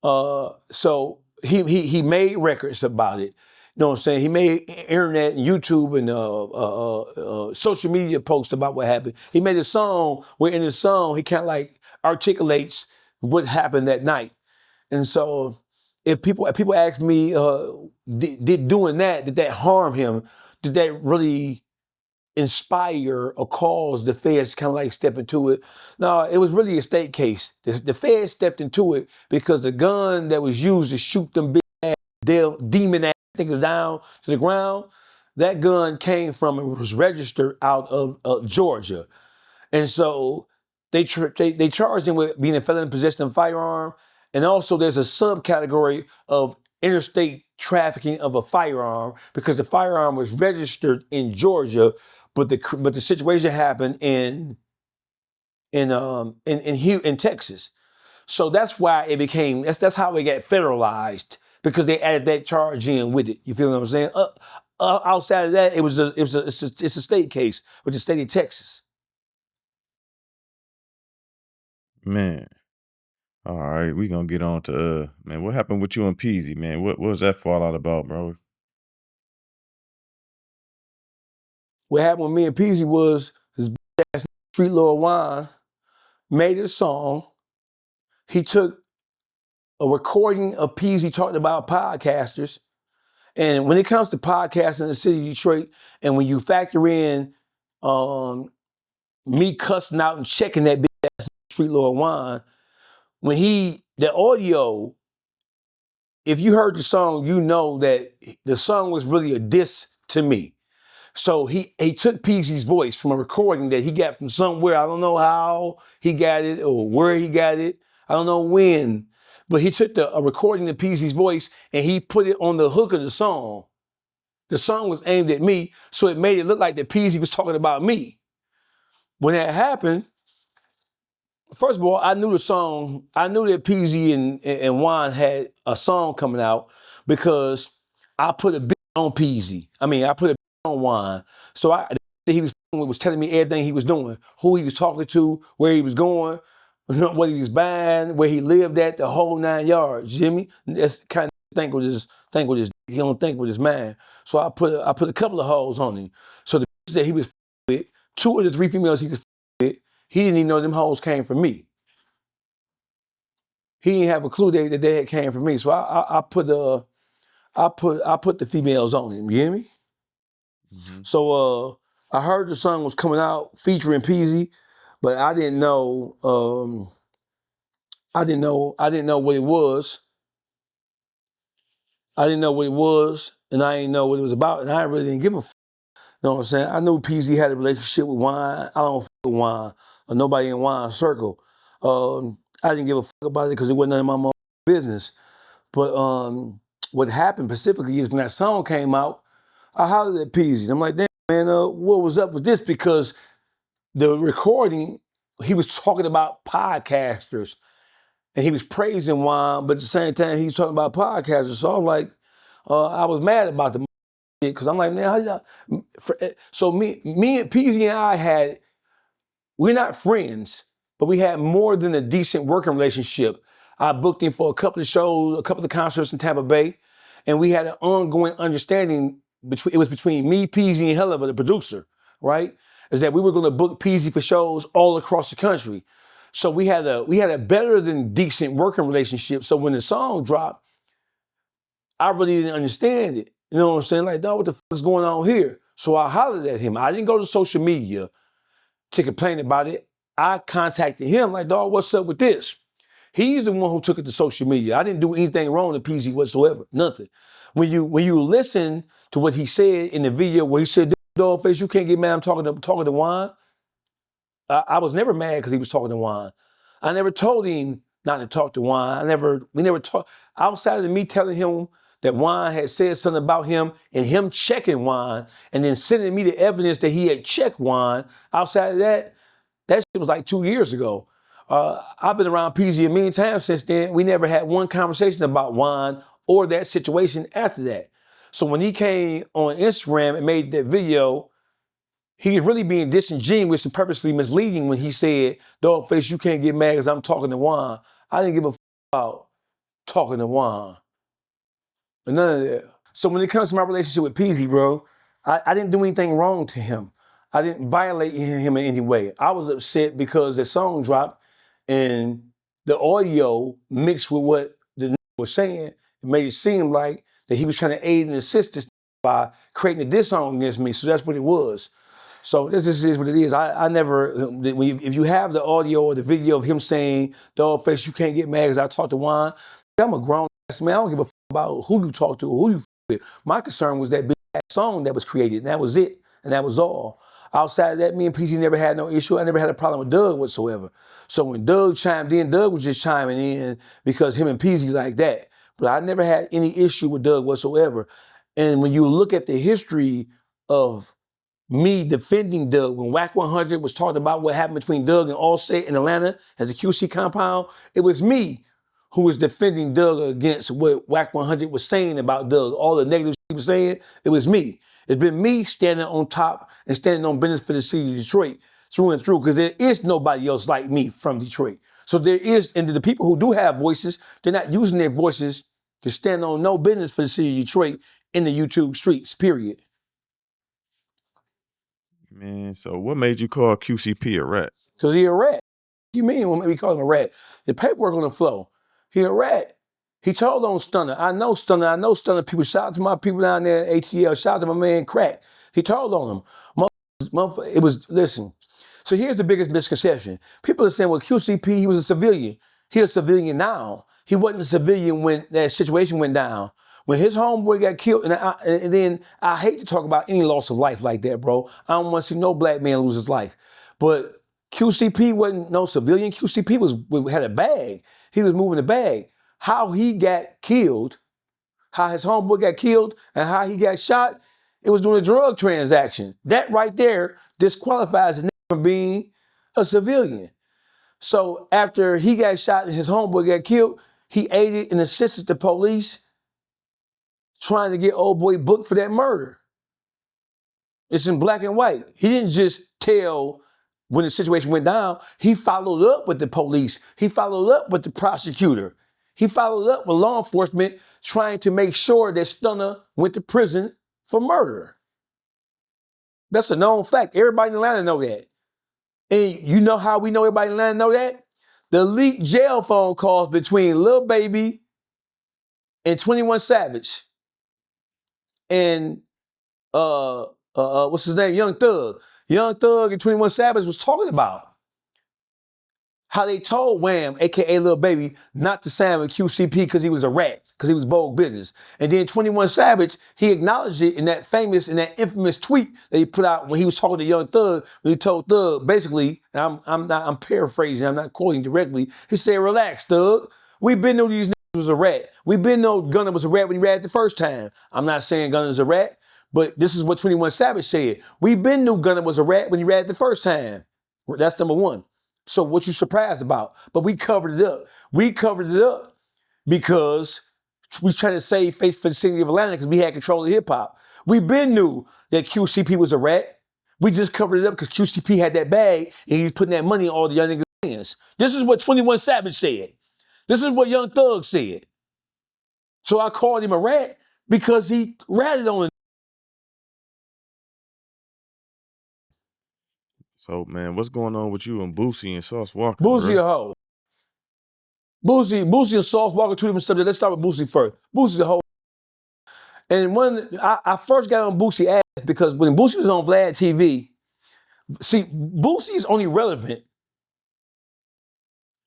so he made records about it. You know what I'm saying? He made internet and YouTube and social media posts about what happened. He made a song where in his song he kind of like articulates what happened that night. And so if people ask me, did doing that, did that harm him? Did that really inspire or cause the feds to kind of like step into it? No, it was really a state case. The feds stepped into it because the gun that was used to shoot them big ass, demon ass niggas down to the ground, that gun came from and was registered out of Georgia. And so they charged him with being a felon in possession of a firearm. And also there's a subcategory of interstate trafficking of a firearm because the firearm was registered in Georgia, but the situation happened in Texas. So that's why it became, that's how it got federalized, because they added that charge in with it. You feel what I'm saying? Outside of that, it's a state case with the state of Texas. Man. All right, we gonna get on to man, what happened with you and Peezy, man? What was that fallout about, bro? What happened with me and Peezy was this ass street Lord Juan made a song. He took a recording of Peezy talking about podcasters. And when it comes to podcasting in the city of Detroit, and when you factor in me cussing out and checking that big ass street Lord Juan, when the audio, if you heard the song, you know that the song was really a diss to me. So he took Peezy's voice from a recording that he got from somewhere. I don't know how he got it or where he got it. I don't know when. But he took a recording of Peezy's voice and he put it on the hook of the song. The song was aimed at me, so it made it look like that Peezy was talking about me. When that happened, first of all, I knew the song. I knew that Peezy and Juan had a song coming out because I put a bit on Peezy. I put a bit on Juan. So he was telling me everything he was doing, who he was talking to, where he was going, what he was buying, where he lived at, the whole 9 yards. Jimmy, that's kind of think with his he don't think with his mind. So I put a couple of hoes on him. So the bitches that he was with, 2 of the 3 females he was with, he didn't even know them hoes came from me. He didn't have a clue that they had came from me. So I put the females on him. You hear me? Mm-hmm. So I heard the song was coming out featuring Peezy, but I didn't know. I didn't know what it was. I didn't know what it was, and I didn't know what it was about, and I really didn't give a f. You know what I'm saying? I knew Peezy had a relationship with Juan. I don't f with Juan or nobody in Juan's circle. I didn't give a f about it because it wasn't none of my business. But what happened specifically is when that song came out, I hollered at Peezy. I'm like, damn, man, what was up with this? Because the recording, he was talking about podcasters. And he was praising Juan, but at the same time, he was talking about podcasters. So I was like, I was mad about the shit, because I'm like, man, how y'all? So me and Peezy and I we're not friends, but we had more than a decent working relationship. I booked him for a couple of shows, a couple of concerts in Tampa Bay, and we had an ongoing understanding between me, Peezy, and Helluva, the producer, right? Is that we were going to book Peezy for shows all across the country. So we had a better than decent working relationship. So when the song dropped, I really didn't understand it. You know what I'm saying? Like, dog, what the fuck is going on here? So I hollered at him. I didn't go to social media to complain about it. I contacted him like, dog, what's up with this? He's the one who took it to social media. I didn't do anything wrong to Peezy whatsoever. Nothing. When you listen to what he said in the video where he said, DawgFace, you can't get mad, I'm talking to Juan. I was never mad because he was talking to Juan. I never told him not to talk to Juan. We never talked. Outside of me telling him that Juan had said something about him and him checking Juan and then sending me the evidence that he had checked Juan, outside of that shit was like 2 years ago. I've been around Peezy a million times since then. We never had one conversation about Juan or that situation after that. So when he came on Instagram and made that video, he was really being disingenuous and purposely misleading when he said, DawgFace, you can't get mad because I'm talking to Juan. I didn't give a f about talking to Juan. None of that. So when it comes to my relationship with Peezy, bro, I didn't do anything wrong to him. I didn't violate him in any way. I was upset because the song dropped and the audio mixed with what the was saying, it made it seem like that he was trying to aid and assist this by creating a diss song against me. So that's what it was. So this is what it is. I never, if you have the audio or the video of him saying, DawgFace, you can't get mad because I talked to Juan, I'm a grown ass man. I don't give a f about who you talk to or who you f with. My concern was that big song that was created, and that was it, and that was all. Outside of that, me and Peezy never had no issue. I never had a problem with Dugg whatsoever. So when Dugg chimed in, Dugg was just chiming in because him and Peezy like that. But I never had any issue with Dugg whatsoever. And when you look at the history of me defending Dugg, when Whack 100 was talking about what happened between Dugg and AllStar in Atlanta at the QC compound, it was me who was defending Dugg against what Whack 100 was saying about Dugg. All the negatives he was saying, it was me. It's been me standing on top and standing on business for the city of Detroit through and through, because there is nobody else like me from Detroit. So there is, and the people who do have voices, they're not using their voices to stand on no business for the city of Detroit in the YouTube streets, period. Man, so what made you call QCP a rat? Because he a rat. What do you mean when we call him a rat? The paperwork on the floor. He a rat. He told on Stunner. I know Stunner people. Shout out to my people down there at ATL. Shout out to my man Crack. He told on them. It was, listen. So here's the biggest misconception. People are saying, well, QCP, he was a civilian. He's a civilian now. He wasn't a civilian when that situation went down. When his homeboy got killed, and then I hate to talk about any loss of life like that, bro. I don't want to see no black man lose his life. But QCP wasn't no civilian. QCP had a bag. He was moving the bag. How he got killed, how his homeboy got killed, and how he got shot, it was doing a drug transaction. That right there disqualifies his name from being a civilian. So after he got shot and his homeboy got killed, he aided and assisted the police trying to get old boy booked for that murder. It's in black and white. He didn't just tell when the situation went down, he followed up with the police. He followed up with the prosecutor. He followed up with law enforcement trying to make sure that Stunner went to prison for murder. That's a known fact. Everybody in Atlanta know that. And you know how we know everybody in Atlanta know that? The leaked jail phone calls between Lil Baby and 21 Savage and what's his name? Young Thug. Young Thug and 21 Savage was talking about how they told Wham, aka Lil Baby, not to sign with QCP because he was a rat, because he was bold business. And then 21 Savage, he acknowledged it in that infamous tweet that he put out when he was talking to Young Thug, when he told Thug, basically, I'm paraphrasing, I'm not quoting directly, he said, relax, Thug. We been knew these niggas was a rat. We been know Gunna was a rat when he ratted the first time. I'm not saying Gunna's a rat, but this is what 21 Savage said. We been knew Gunna was a rat when he ratted the first time. That's number one. So what you surprised about? But we covered it up. We covered it up because we trying to save face for the city of Atlanta because we had control of hip hop. We been knew that QCP was a rat. We just covered it up because QCP had that bag and he's putting that money in all the young niggas' hands. This is what 21 Savage said. This is what Young Thug said. So I called him a rat because he ratted on it. So, man, what's going on with you and Boosie and Sauce Walker? Boosie bro? a hoe. Boosie and Sauce Walker, two different subjects. Let's start with Boosie first. Boosie's a hoe. And when I first got on Boosie ass because when Boosie was on VladTV, see, Boosie is only relevant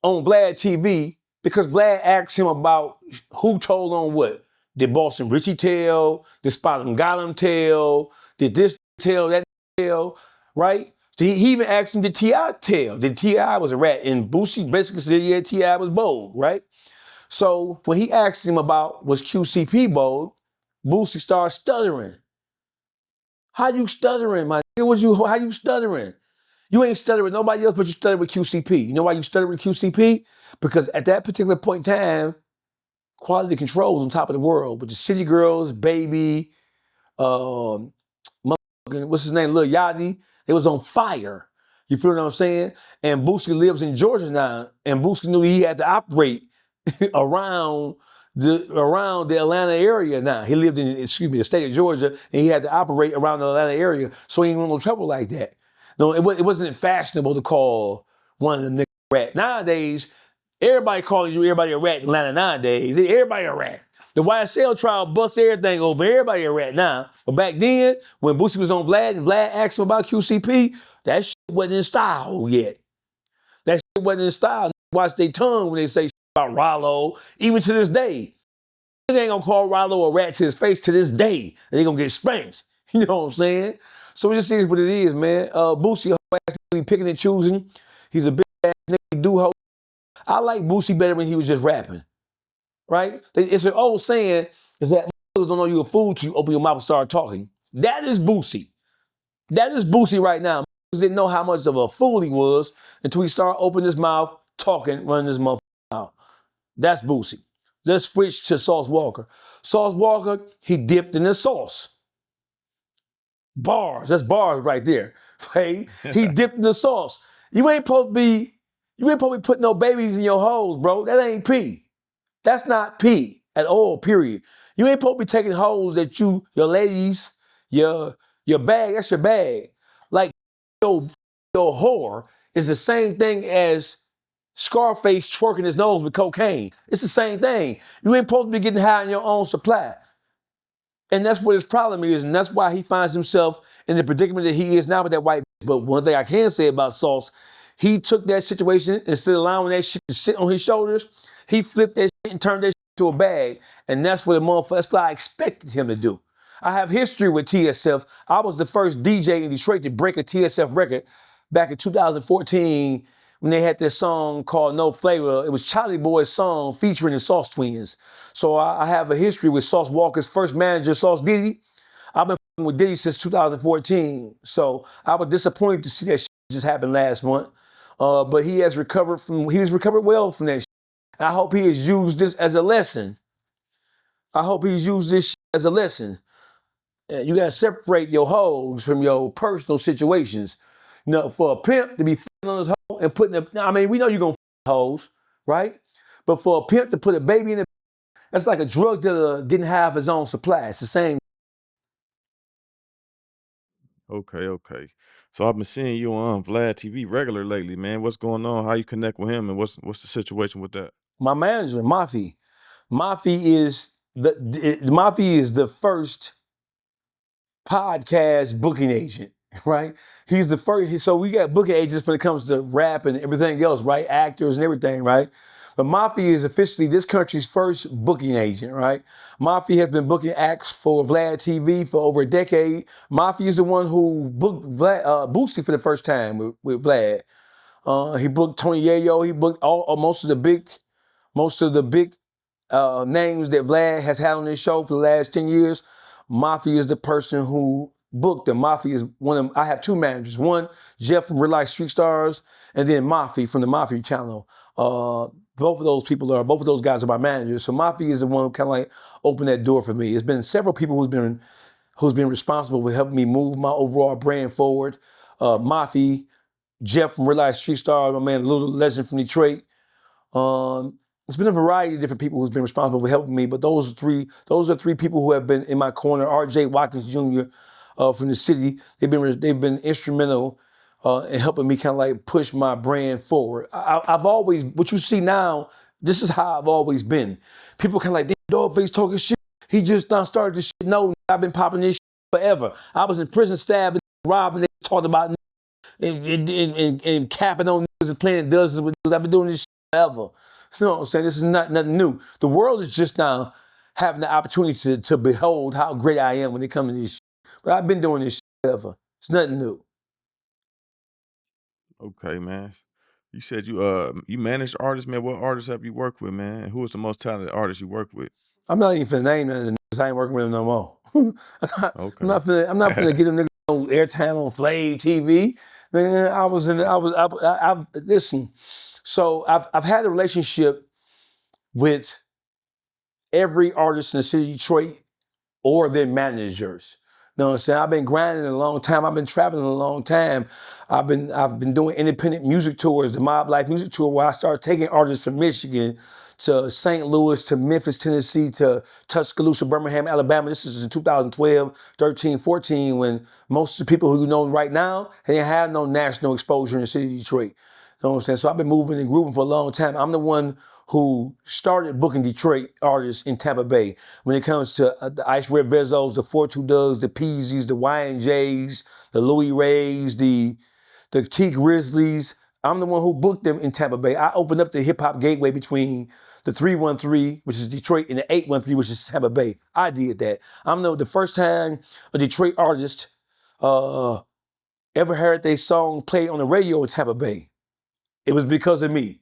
on VladTV because Vlad asked him about who told on what. Did Boston Richie tell? Did Spotted Gotham tell? Did this tell, that tell, right? He even asked him, did T.I. tell? Did T.I. was a rat? And Boosie basically said, yeah, T.I. was bold, right? So when he asked him about was QCP bold, Boosie started stuttering. How you stuttering, my nigga? How you stuttering? You ain't stuttering with nobody else, but you stutter with QCP. You know why you stutter with QCP? Because at that particular point in time, quality control was on top of the world. With the City Girls, Baby, what's his name, Lil Yachty, they was on fire. You feel what I'm saying? And Boosie lives in Georgia now, and Boosie knew he had to operate around the Atlanta area now. He lived in, the state of Georgia, and he had to operate around the Atlanta area, so he ain't want no trouble like that. No, it wasn't fashionable to call one of them niggas a rat. Nowadays, everybody calling everybody a rat in Atlanta nowadays. Everybody a rat. The YSL trial bust everything over. Everybody a rat now. But back then, when Boosie was on Vlad and Vlad asked him about QCP, that shit wasn't in style yet. That shit wasn't in style. Watch their tongue when they say shit about Rollo, even to this day. They ain't gonna call Rollo a rat to his face to this day. And they gonna get spanked. You know what I'm saying? So it just is what it is, man. Boosie, ass nigga, picking and choosing. He's a big ass nigga, he do hoe. I like Boosie better when he was just rapping. Right? It's an old saying is that motherfuckers don't know you a fool till you open your mouth and start talking. That is Boosie. That is Boosie right now. Motherfuckers didn't know how much of a fool he was until he started opening his mouth, talking, running his motherfucking mouth. That's Boosie. Let's switch to Sauce Walker. Sauce Walker, he dipped in the sauce. Bars, that's bars right there. Right? He dipped in the sauce. You ain't supposed to be putting no babies in your hoes, bro. That ain't P. That's not P at all, period. You ain't supposed to be taking hoes that your ladies, your bag, that's your bag. Like your whore is the same thing as Scarface twerking his nose with cocaine. It's the same thing. You ain't supposed to be getting high on your own supply. And that's what his problem is, and that's why he finds himself in the predicament that he is now with that white bitch. But one thing I can say about Sauce, he took that situation, instead of allowing that shit to sit on his shoulders, he flipped that shit and turned that shit to a bag. And that's what that's what I expected him to do. I have history with TSF. I was the first DJ in Detroit to break a TSF record back in 2014 when they had this song called No Flavor. It was Charlie Boy's song featuring the Sauce Twins. So I have a history with Sauce Walker's first manager, Sauce Diddy. I've been with Diddy since 2014. So I was disappointed to see that shit just happened last month. But he has recovered well from that shit. And I hope he has used this as a lesson. I hope he's used this shit as a lesson. You gotta separate your hoes from your personal situations. No, for a pimp to be on his hoe and putting I mean, we know you're gonna hoes, right? But for a pimp to put a baby in it, that's like a drug dealer didn't have his own supply. It's the same. Okay. So I've been seeing you on VladTV regular lately, man. What's going on? How you connect with him, and what's the situation with that? My manager, Mafi. Mafi is the first podcast booking agent, right? He's the first. So we got booking agents when it comes to rap and everything else, right? Actors and everything, right? But Mafi is officially this country's first booking agent, right? Mafi has been booking acts for VladTV for over a decade. Mafi is the one who booked Boosie for the first time with Vlad. He booked Tony Yayo. He booked most of the big names that Vlad has had on his show for the last 10 years. Mafi is the person who booked them. Mafi is I have two managers. One, Jeff from Real Life Street Stars, and then Mafi from the Mafi channel. Both of those guys are my managers. So Mafi is the one who kind of like opened that door for me. It's been several people who's been responsible for helping me move my overall brand forward. Mafi, Jeff from Real Life Street Stars, my man, Little Legend from Detroit. It's been a variety of different people who's been responsible for helping me, but those are three people who have been in my corner. R.J. Watkins Jr. From the city, they've been instrumental in helping me kind of like push my brand forward. I've always, what you see now, this is how I've always been. People kind of like, damn, DawgFace talking shit. He just done started this shit. No, I've been popping this shit forever. I was in prison stabbing, robbing, they talked about and capping on niggas and playing dozens with niggas. I've been doing this shit forever. You know what I'm saying? This is nothing new. The world is just now having the opportunity to behold how great I am when it comes to this shit. But I've been doing this shit forever. It's nothing new. Okay, man. You said you manage artists, man. What artists have you worked with, man? And who is the most talented artist you work with? I'm not even finna name none of the niggas. I ain't working with them no more. Okay. I'm not finna get them niggas no airtime on FlaveTV. Man, listen. So I've had a relationship with every artist in the city of Detroit or their managers. You know what I'm saying? I've been grinding a long time. I've been traveling a long time. I've been doing independent music tours, the Mob Life music tour, where I started taking artists from Michigan to St. Louis, to Memphis, Tennessee, to Tuscaloosa, Birmingham, Alabama. This is in 2012, 13, 14, when most of the people who you know right now, they didn't have no national exposure in the city of Detroit. You know what I'm saying? So I've been moving and grooving for a long time. I'm the one who started booking Detroit artists in Tampa Bay. When it comes to the Ice Red Vezos, the 42 Duggs, the Peezys, the Y&Js, the Louis Rays, the T Grizzlies, I'm the one who booked them in Tampa Bay. I opened up the hip hop gateway between the 313, which is Detroit, and the 813, which is Tampa Bay. I did that. I'm the first time a Detroit artist ever heard their song played on the radio in Tampa Bay. It was because of me.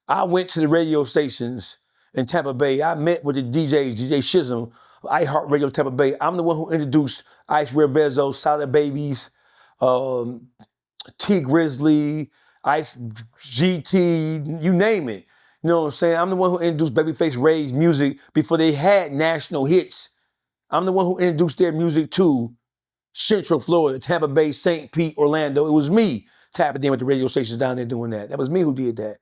I went to the radio stations in Tampa Bay. I met with the DJs, DJ Shizm, iHeart Radio Tampa Bay. I'm the one who introduced Ice Red Vezos, Solid Babies, T Grizzly, Ice GT, you name it. You know what I'm saying? I'm the one who introduced Babyface Ray's music before they had national hits. I'm the one who introduced their music to Central Florida, Tampa Bay, St. Pete, Orlando. It was me tapping in with the radio stations down there doing that. That was me who did that.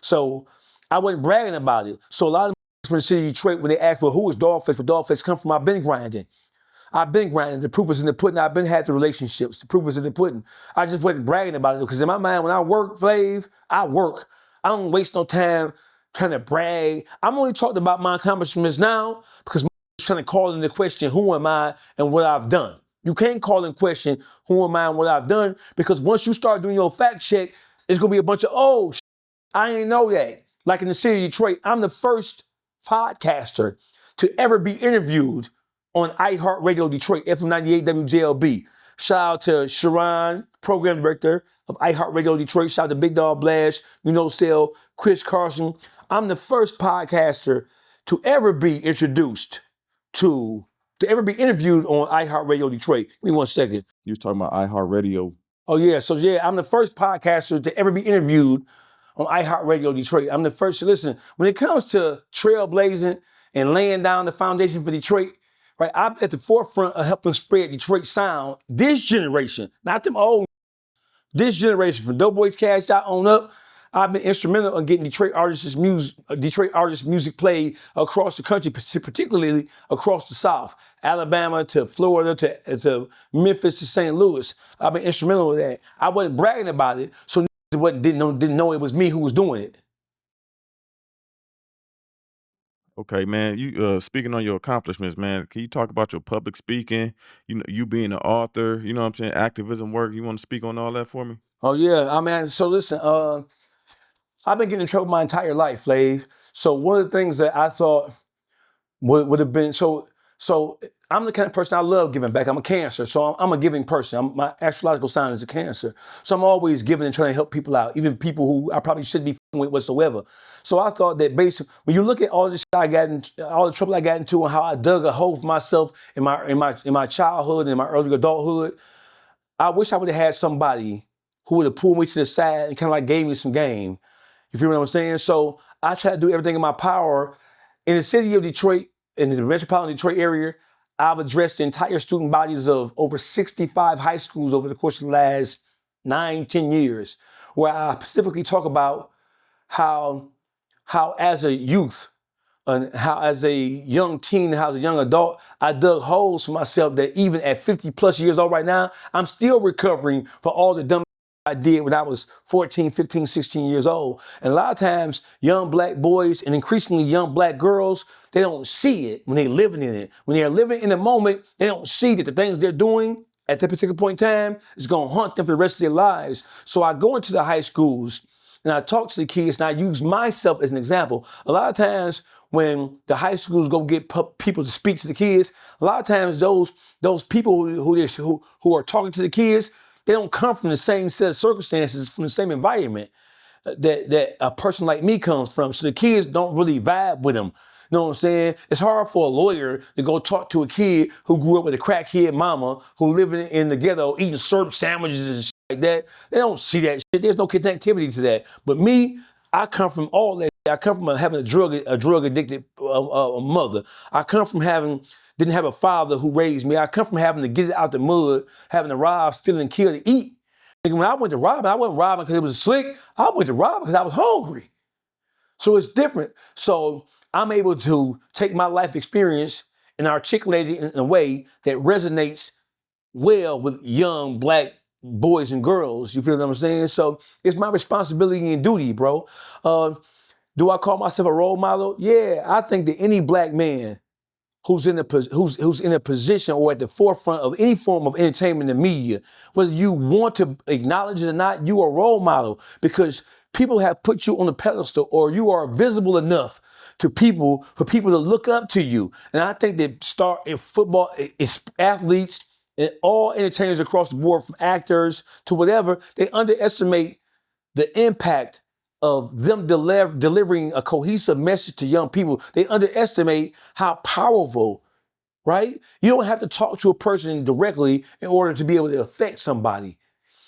So I wasn't bragging about it. So a lot of from the city of Detroit, when they ask, well, who is DawgFace? Where DawgFace come from? I've been grinding. The proof is in the pudding. I've been had the relationships. The proof is in the pudding. I just wasn't bragging about it because in my mind, when I work, Flav, I work. I don't waste no time trying to brag. I'm only talking about my accomplishments now because I'm trying to call into question who am I and what I've done. You can't call in question who am I and what I've done because once you start doing your fact check, it's gonna be a bunch of, oh, I ain't know that. Like in the city of Detroit, I'm the first podcaster to ever be interviewed on iHeart Radio Detroit, FM98 WJLB. Shout out to Sharon, program director of iHeart Radio Detroit. Shout out to Big Dog Blash, Sale, Chris Carson. I'm the first podcaster to ever be introduced to ever be interviewed on iHeart Radio Detroit. Give me 1 second. You was talking about iHeartRadio. Oh yeah, so yeah, I'm the first podcaster to ever be interviewed on iHeart Radio Detroit. I'm the first to listen. When it comes to trailblazing and laying down the foundation for Detroit, right, I'm at the forefront of helping spread Detroit sound. This generation, not them old, This generation, from Doughboys Cash Out on up, I've been instrumental in getting Detroit artists' music played across the country, particularly across the South, Alabama to Florida to Memphis to St. Louis. I've been instrumental in that. I wasn't bragging about it, so didn't know it was me who was doing it. Okay, man. You speaking on your accomplishments, man. Can you talk about your public speaking? You know, you being an author. You know what I'm saying? Activism work. You want to speak on all that for me? Oh yeah, I mean, so listen, I've been getting in trouble my entire life, Flav. So one of the things that I thought would have been so I'm the kind of person I love giving back. I'm a Cancer, so I'm a giving person. My astrological sign is a Cancer. So I'm always giving and trying to help people out, even people who I probably shouldn't be f***ing with whatsoever. So I thought that basically, when you look at all this shit I got in, all the trouble I got into and how I dug a hole for myself in my childhood and in my early adulthood, I wish I would have had somebody who would have pulled me to the side and kind of like gave me some game. You feel what I'm saying? So I try to do everything in my power. In the city of Detroit, in the metropolitan Detroit area, I've addressed the entire student bodies of over 65 high schools over the course of the last 9-10 years, where I specifically talk about how as a youth, and how as a young teen, how as a young adult, I dug holes for myself that even at 50 plus years old right now, I'm still recovering for all the dumb I did when I was 14, 15, 16 years old. And a lot of times, young black boys and increasingly young black girls, they don't see it when they're living in it. When they're living in the moment, they don't see that the things they're doing at that particular point in time is going to haunt them for the rest of their lives. So I go into the high schools and I talk to the kids and I use myself as an example. A lot of times when the high schools go get people to speak to the kids, a lot of times those people who are talking to the kids, they don't come from the same set of circumstances, from the same environment that a person like me comes from. So the kids don't really vibe with them. You know what I'm saying? It's hard for a lawyer to go talk to a kid who grew up with a crackhead mama, who living in the ghetto, eating syrup sandwiches and shit like that. They don't see that shit. There's no connectivity to that. But me, I come from all that. I come from having a drug addicted mother. I come from didn't have a father who raised me. I come from having to get it out the mud, having to rob, steal, and kill to eat. When I went to robbing, I wasn't robbing because it was slick. I went to robbing because I was hungry. So it's different. So I'm able to take my life experience and articulate it in a way that resonates well with young black boys and girls. You feel what I'm saying? So it's my responsibility and duty, bro. Do I call myself a role model? Yeah, I think that any black man who's in a position or at the forefront of any form of entertainment and media, whether you want to acknowledge it or not, you are a role model because people have put you on a pedestal or you are visible enough to people for people to look up to you. And I think that start in football, it's athletes and all entertainers across the board, from actors to whatever, they underestimate the impact of them delivering a cohesive message to young people. They underestimate how powerful, right? You don't have to talk to a person directly in order to be able to affect somebody.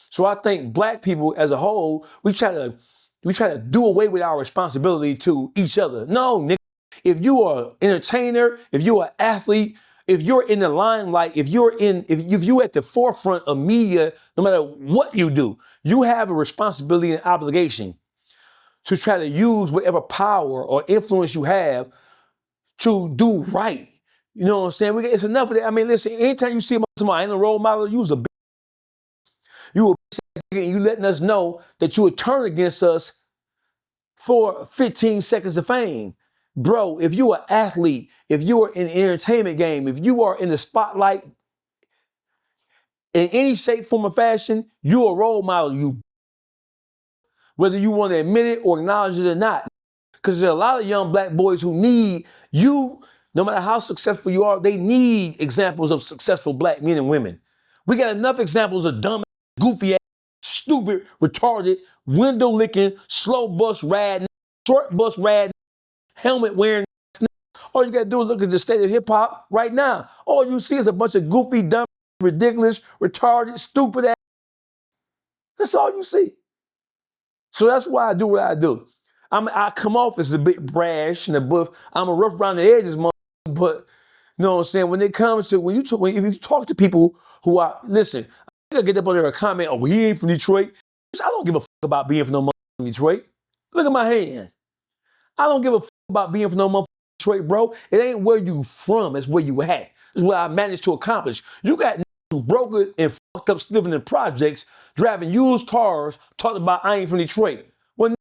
So I think black people as a whole, we try to do away with our responsibility to each other. No, nigga. If you are an entertainer, if you're an athlete, if you're in the limelight, if you're at the forefront of media, no matter what you do, you have a responsibility and obligation to try to use whatever power or influence you have to do right. You know what I'm saying? It's enough of that. I mean, listen, anytime you see somebody ain't a role model, you's a bitch. You a bitch and you letting us know that you would turn against us for 15 seconds of fame. Bro, if you're an athlete, if you are in an entertainment game, if you are in the spotlight in any shape, form, or fashion, you're a role model, whether you want to admit it or acknowledge it or not. Because there's a lot of young black boys who need you, no matter how successful you are, they need examples of successful black men and women. We got enough examples of dumb, goofy ass, stupid, retarded, window licking, slow bus riding, short bus riding, helmet wearing. All you gotta do is look at the state of hip hop right now. All you see is a bunch of goofy, dumb, ridiculous, retarded, stupid ass. That's all you see. So that's why I do what I do. I come off as a bit brash and a buff. I'm a rough around the edges, but you know what I'm saying? When it comes to if you talk to people who are, listen, nigga get up on there and comment, oh, he ain't from Detroit. I don't give a fuck about being from no motherfucking Detroit. Look at my hand. I don't give a fuck about being from no motherfucking Detroit, bro. It ain't where you from, it's where you at. It's what I managed to accomplish. You got niggas who broke it and fucked up living in projects, driving used cars, talking about I ain't from Detroit. Well,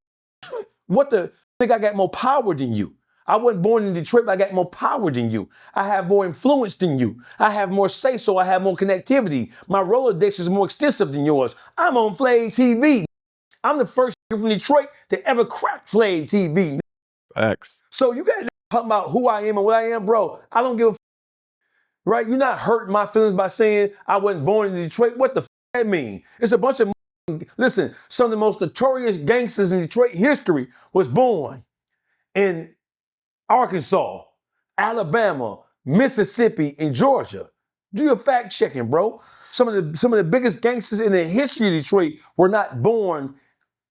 what the? I think I got more power than you. I wasn't born in Detroit, but I got more power than you. I have more influence than you. I have more say-so. I have more connectivity. My Rolodex is more extensive than yours. I'm on FlaveTV. I'm the first from Detroit to ever crack FlaveTV. Facts. So you got to talk about who I am and what I am, bro. I don't give a right? You're not hurting my feelings by saying I wasn't born in Detroit. What the that mean? It's a bunch of, listen, some of the most notorious gangsters in Detroit history was born in Arkansas, Alabama, Mississippi, and Georgia. Do your fact checking, bro. Some of the biggest gangsters in the history of Detroit were not born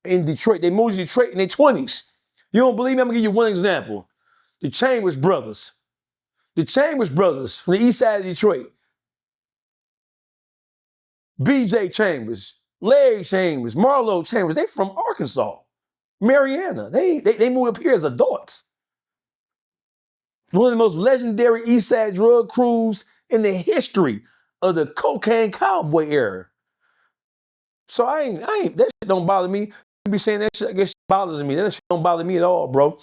in Detroit. They moved to Detroit in their 20s. You don't believe me? I'm gonna give you one example. The Chambers brothers. The Chambers brothers from the east side of Detroit. BJ Chambers, Larry Chambers, Marlo Chambers, they from Arkansas. Mariana. They moved up here as adults. One of the most legendary East Side drug crews in the history of the cocaine cowboy era. So I ain't, that shit don't bother me. You be saying that shit, I guess bothers me. That shit don't bother me at all, bro.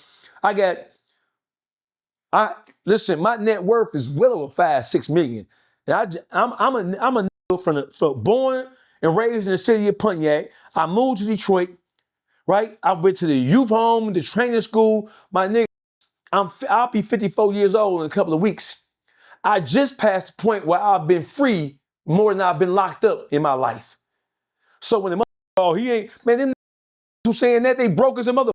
Listen, my net worth is well over 5-6 million. And I'm a nigga from born and raised in the city of Pontiac. I moved to Detroit, right? I went to the youth home, the training school. My nigga, I'll be 54 years old in a couple of weeks. I just passed the point where I've been free more than I've been locked up in my life. So when the mother, oh, he ain't, man, them who saying that, they broke as a mother.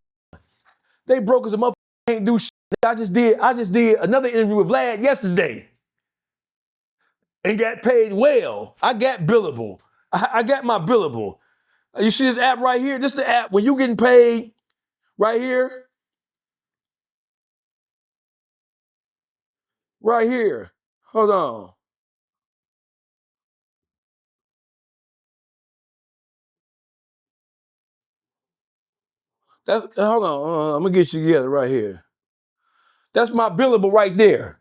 They broke as a mother, can't do shit. I just did another interview with Vlad yesterday and got paid well. I got billable. I got my billable. You see this app right here? This is the app when you getting paid right here. Right here. Hold on. Hold on. I'm gonna get you together right here. That's my billable right there.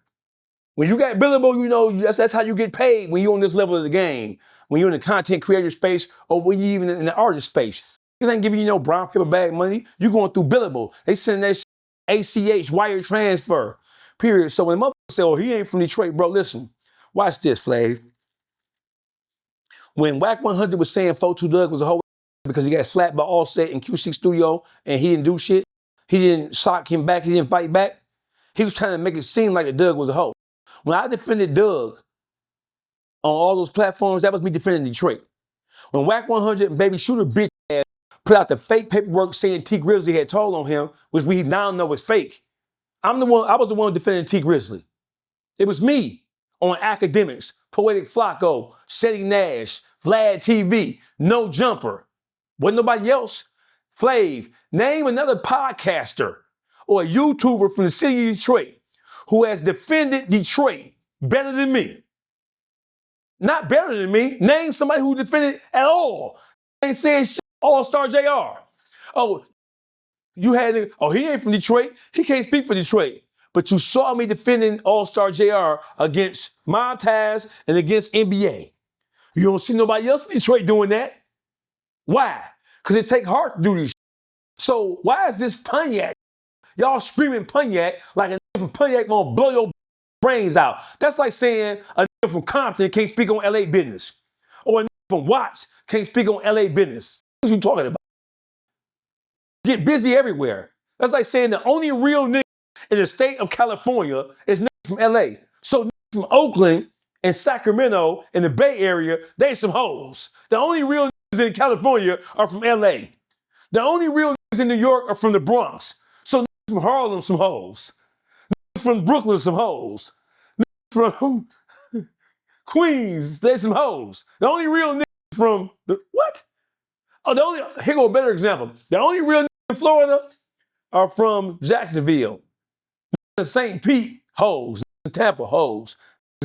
When you got billable, you know that's how you get paid when you're on this level of the game. When you're in the content creator space or when you're even in the artist space. It ain't giving you no brown paper bag money. You going through billable. They send that ACH, wire transfer, period. So when the motherfucker say, oh, he ain't from Detroit, bro, listen, watch this, Flav. When Whack 100 was saying 4-2 Dugg was a hoe because he got slapped by Offset in Q6 Studio and he didn't do shit, he didn't sock him back, he didn't fight back, he was trying to make it seem like Dugg was a hoe. When I defended Dugg on all those platforms, that was me defending Detroit. When Whack 100 and Baby Shooter bitch ass put out the fake paperwork saying T Grizzly had told on him, which we now know is fake, I was the one defending T Grizzly. It was me on Academics, Poetic Flacco, Shetty Nash, VladTV, No Jumper. Wasn't nobody else. Flav, name another podcaster or a YouTuber from the city of Detroit who has defended Detroit better than me. Not better than me. Name somebody who defended at all. Ain't saying shit. AllStar JR. Oh, you had it. Oh, he ain't from Detroit. He can't speak for Detroit. But you saw me defending AllStar JR against Mob Taz and against NBA. You don't see nobody else in Detroit doing that. Why? Because it take Hart to do this. So why is this Pontiac? Y'all screaming Pontiac like a nigga from Pontiac gonna blow your brains out. That's like saying a nigga from Compton can't speak on LA business. Or a nigga from Watts can't speak on LA business. What are you talking about? Get busy everywhere. That's like saying the only real nigga in the state of California is niggas from LA. So niggas from Oakland and Sacramento in the Bay Area, they some hoes. The only real niggas in California are from LA. The only real niggas in New York are from the Bronx. So niggas from Harlem some hoes. Niggas from Brooklyn some hoes. Niggas from Queens, they some hoes. The only real niggas from the what? Oh, here go a better example. The only real niggas in Florida are from Jacksonville. St. Pete, hoes. Tampa, hoes.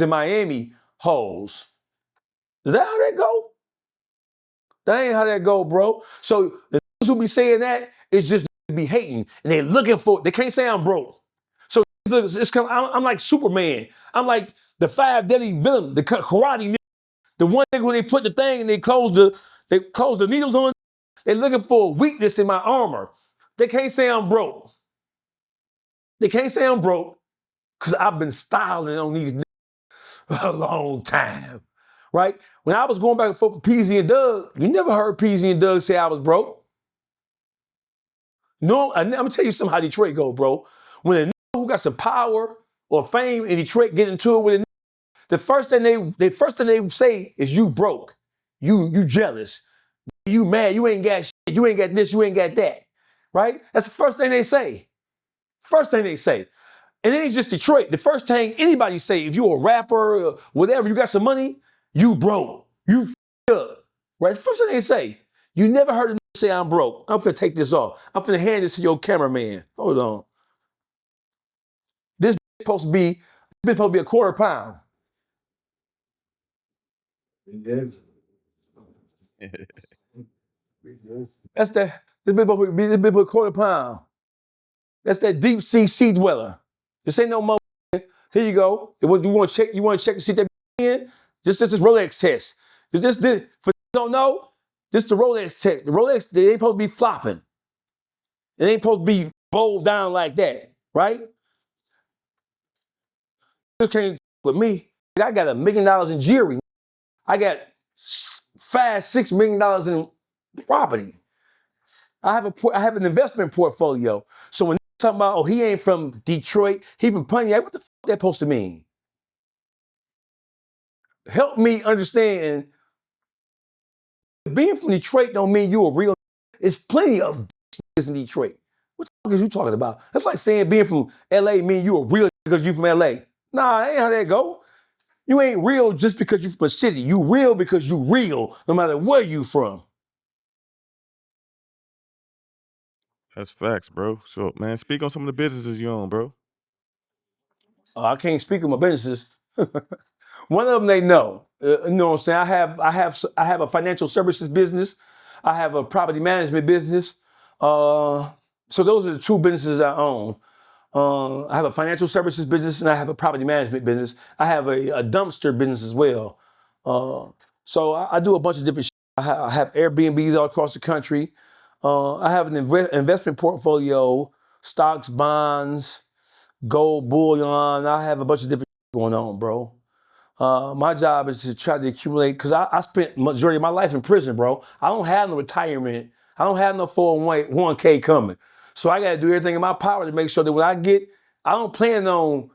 In Miami, hoes. Is that how that go? That ain't how that go, bro. So the niggas who be saying that is just be hating, and they looking for it. They can't say I'm broke. So it's kind of, I'm like Superman. I'm like the 5 deadly villain, the karate nigga. The one nigga when they put the thing and they close the needles on. They looking for a weakness in my armor. They can't say I'm broke. They can't say I'm broke because I've been styling on these niggas a long time, right? When I was going back and forth with Peezy and Dugg, you never heard Peezy and Dugg say I was broke. No, I'm gonna tell you something how Detroit go, bro. When a nigga who got some power or fame in Detroit get into it with a nigga, the first thing they say is you broke, you jealous, you mad, you ain't got shit, you ain't got this, you ain't got that, right? That's the first thing they say. First thing they say. And it ain't just Detroit. The first thing anybody say, if you a rapper or whatever, you got some money, you broke, you up, right? First thing they say. You never heard a nigga say I'm broke. I'm finna take this off. I'm finna hand this to your cameraman. Hold on. This is supposed to be a quarter pound. That's that. This bitch supposed to be a quarter pound. That's that deep sea dweller. This ain't no mo. Here you go. You want to check? You want to check to see that in? This Rolex test. This for you don't know. This the Rolex test. The Rolex they ain't supposed to be flopping. It ain't supposed to be bowled down like that, right? You can't with me. I got $1 million in jewelry. I got $5-6 million in property. I have an investment portfolio. So when talking about, oh, he ain't from Detroit, he from Pontiac, what the fuck that supposed to mean? Help me understand. Being from Detroit don't mean you a real. It's plenty of in Detroit. What the fuck is you talking about? That's like saying being from LA mean you a real because you from LA. Nah, that ain't how that go. You ain't real just because you from a city. You real because you real, no matter where you from. That's facts, bro. So, man, speak on some of the businesses you own, bro. I can't speak of my businesses. One of them they know. You know what I'm saying? I have a financial services business. I have a property management business. So those are the 2 businesses I own. I have a financial services business and I have a property management business. I have a dumpster business as well. So I do a bunch of different shit. I have Airbnbs all across the country. I have an investment portfolio, stocks, bonds, gold, bullion. I have a bunch of different shit going on, bro. My job is to try to accumulate, because I spent majority of my life in prison, bro. I don't have no retirement. I don't have no 401k coming. So I got to do everything in my power to make sure that when I don't plan on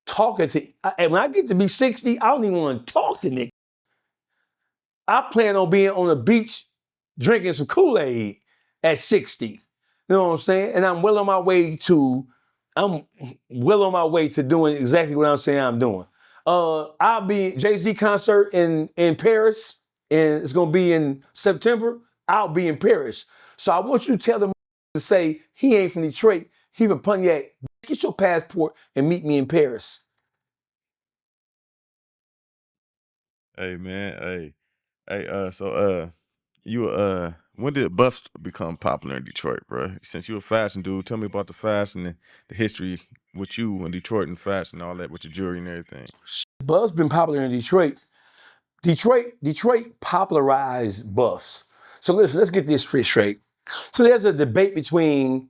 talking to, when I get to be 60, I don't even want to talk to niggas. I plan on being on the beach drinking some Kool-Aid at 60. You know what I'm saying? And I'm well on my way to doing exactly what I'm saying I'm doing. I'll be Jay-Z concert in Paris, and it's gonna be in September. I'll be in Paris. So I want you to tell them to say he ain't from Detroit, he from Pontiac. Get your passport and meet me in Paris. Hey, man. Hey. So, when did buffs become popular in Detroit, bro? Since you a fashion dude, tell me about the fashion and the history with you in Detroit and fashion and all that with your jewelry and everything. Buff's been popular in Detroit. Detroit popularized buffs. So listen, let's get this straight. So there's a debate between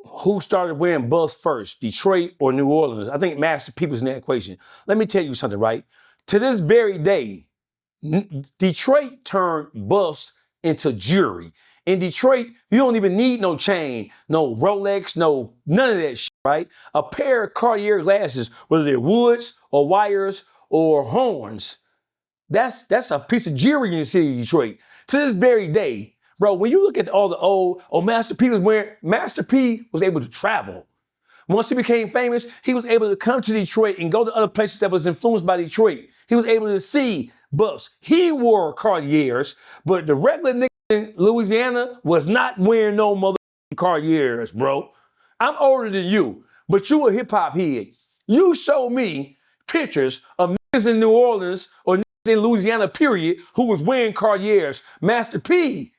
who started wearing buffs first, Detroit or New Orleans. I think Master P was in that equation. Let me tell you something, right? To this very day, Detroit turned buffs into jewelry. In Detroit, you don't even need no chain, no Rolex, none of that shit, right? A pair of Cartier glasses, whether they're woods or wires or horns, that's a piece of jewelry in the city of Detroit. To this very day, bro, when you look at all the old, Master P was able to travel. Once he became famous, he was able to come to Detroit and go to other places that was influenced by Detroit. He was able to see buffs. He wore Cartiers, but the regular nigga in Louisiana was not wearing no motherfucking Cartiers, bro. I'm older than you, but you a hip hop head. You show me pictures of niggas in New Orleans or niggas in Louisiana, period, who was wearing Cartiers. Master P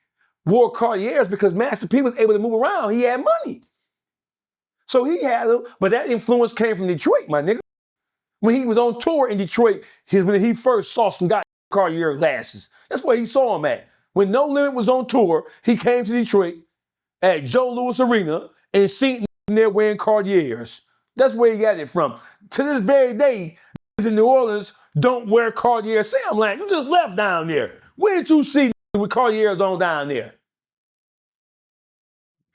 wore Cartiers because Master P was able to move around. He had money. So he had them, but that influence came from Detroit, my nigga. When he was on tour in Detroit, when he first saw some guy Cartier glasses. That's where he saw him at. When No Limit was on tour, he came to Detroit at Joe Louis Arena and seen there wearing Cartiers. That's where he got it from. To this very day, in New Orleans don't wear Cartiers. Say, I'm like, you just left down there. Where did you see with Cartiers on down there?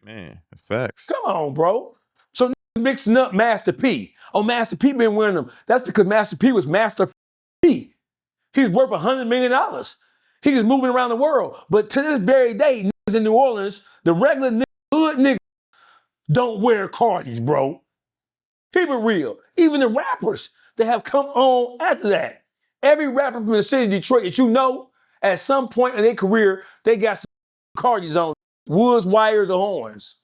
Man, that's facts. Come on, bro. So mixing up Master P. Oh, Master P been wearing them. That's because Master P was Master P. He's worth $100 million. He was moving around the world. But to this very day, niggas in New Orleans, the regular hood niggas don't wear Cartis, bro. Keep it real. Even the rappers that have come on after that. Every rapper from the city of Detroit that you know, at some point in their career, they got some Cartis on, woods, wires, or horns.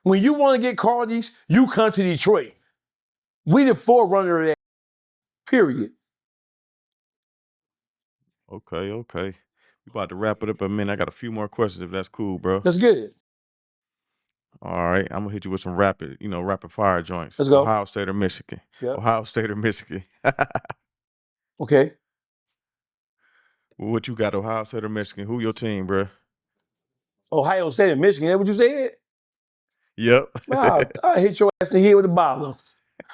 When you want to get Cartis, you come to Detroit. We the forerunner of that, period. Okay. We about to wrap it up in a minute. I got a few more questions if that's cool, bro. Let's get it. All right, I'm gonna hit you with some rapid fire joints. Let's go. Ohio State or Michigan? Yep. Ohio State or Michigan? Okay. Well, what you got, Ohio State or Michigan? Who your team, bro? Ohio State and Michigan, that's what you said? Yep. I hit your ass in the head with a bottle.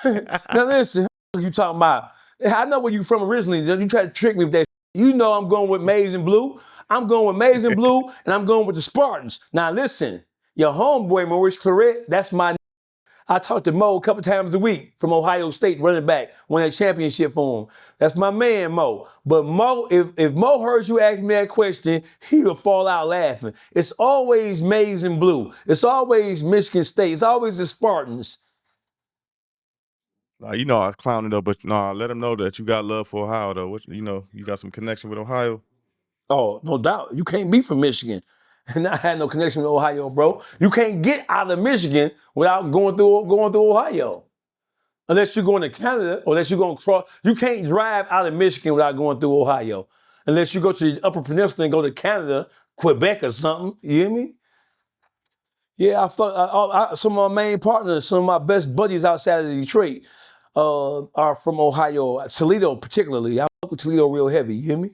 Now listen, what you talking about? I know where you from originally. You try to trick me with that. You know I'm going with maize and blue. I'm going with maize and blue, and I'm going with the Spartans. Now listen, your homeboy Maurice Claret, that's my. I talk to Mo a couple times a week from Ohio State, running back, won that championship for him. That's my man, Mo. But Mo, if Mo heard you ask me that question, he would fall out laughing. It's always maize and blue. It's always Michigan State. It's always the Spartans. You know I was clowning though, but let them know that you got love for Ohio though. You got some connection with Ohio. Oh, no doubt. You can't be from Michigan and not have no connection with Ohio, bro. You can't get out of Michigan without going through Ohio. Unless you're going to Canada, or unless you're going to cross. You can't drive out of Michigan without going through Ohio. Unless you go to the Upper Peninsula and go to Canada, Quebec or something. You hear me? Yeah, some of my main partners, some of my best buddies outside of Detroit are from Ohio, Toledo particularly. I fuck with Toledo real heavy, you hear me?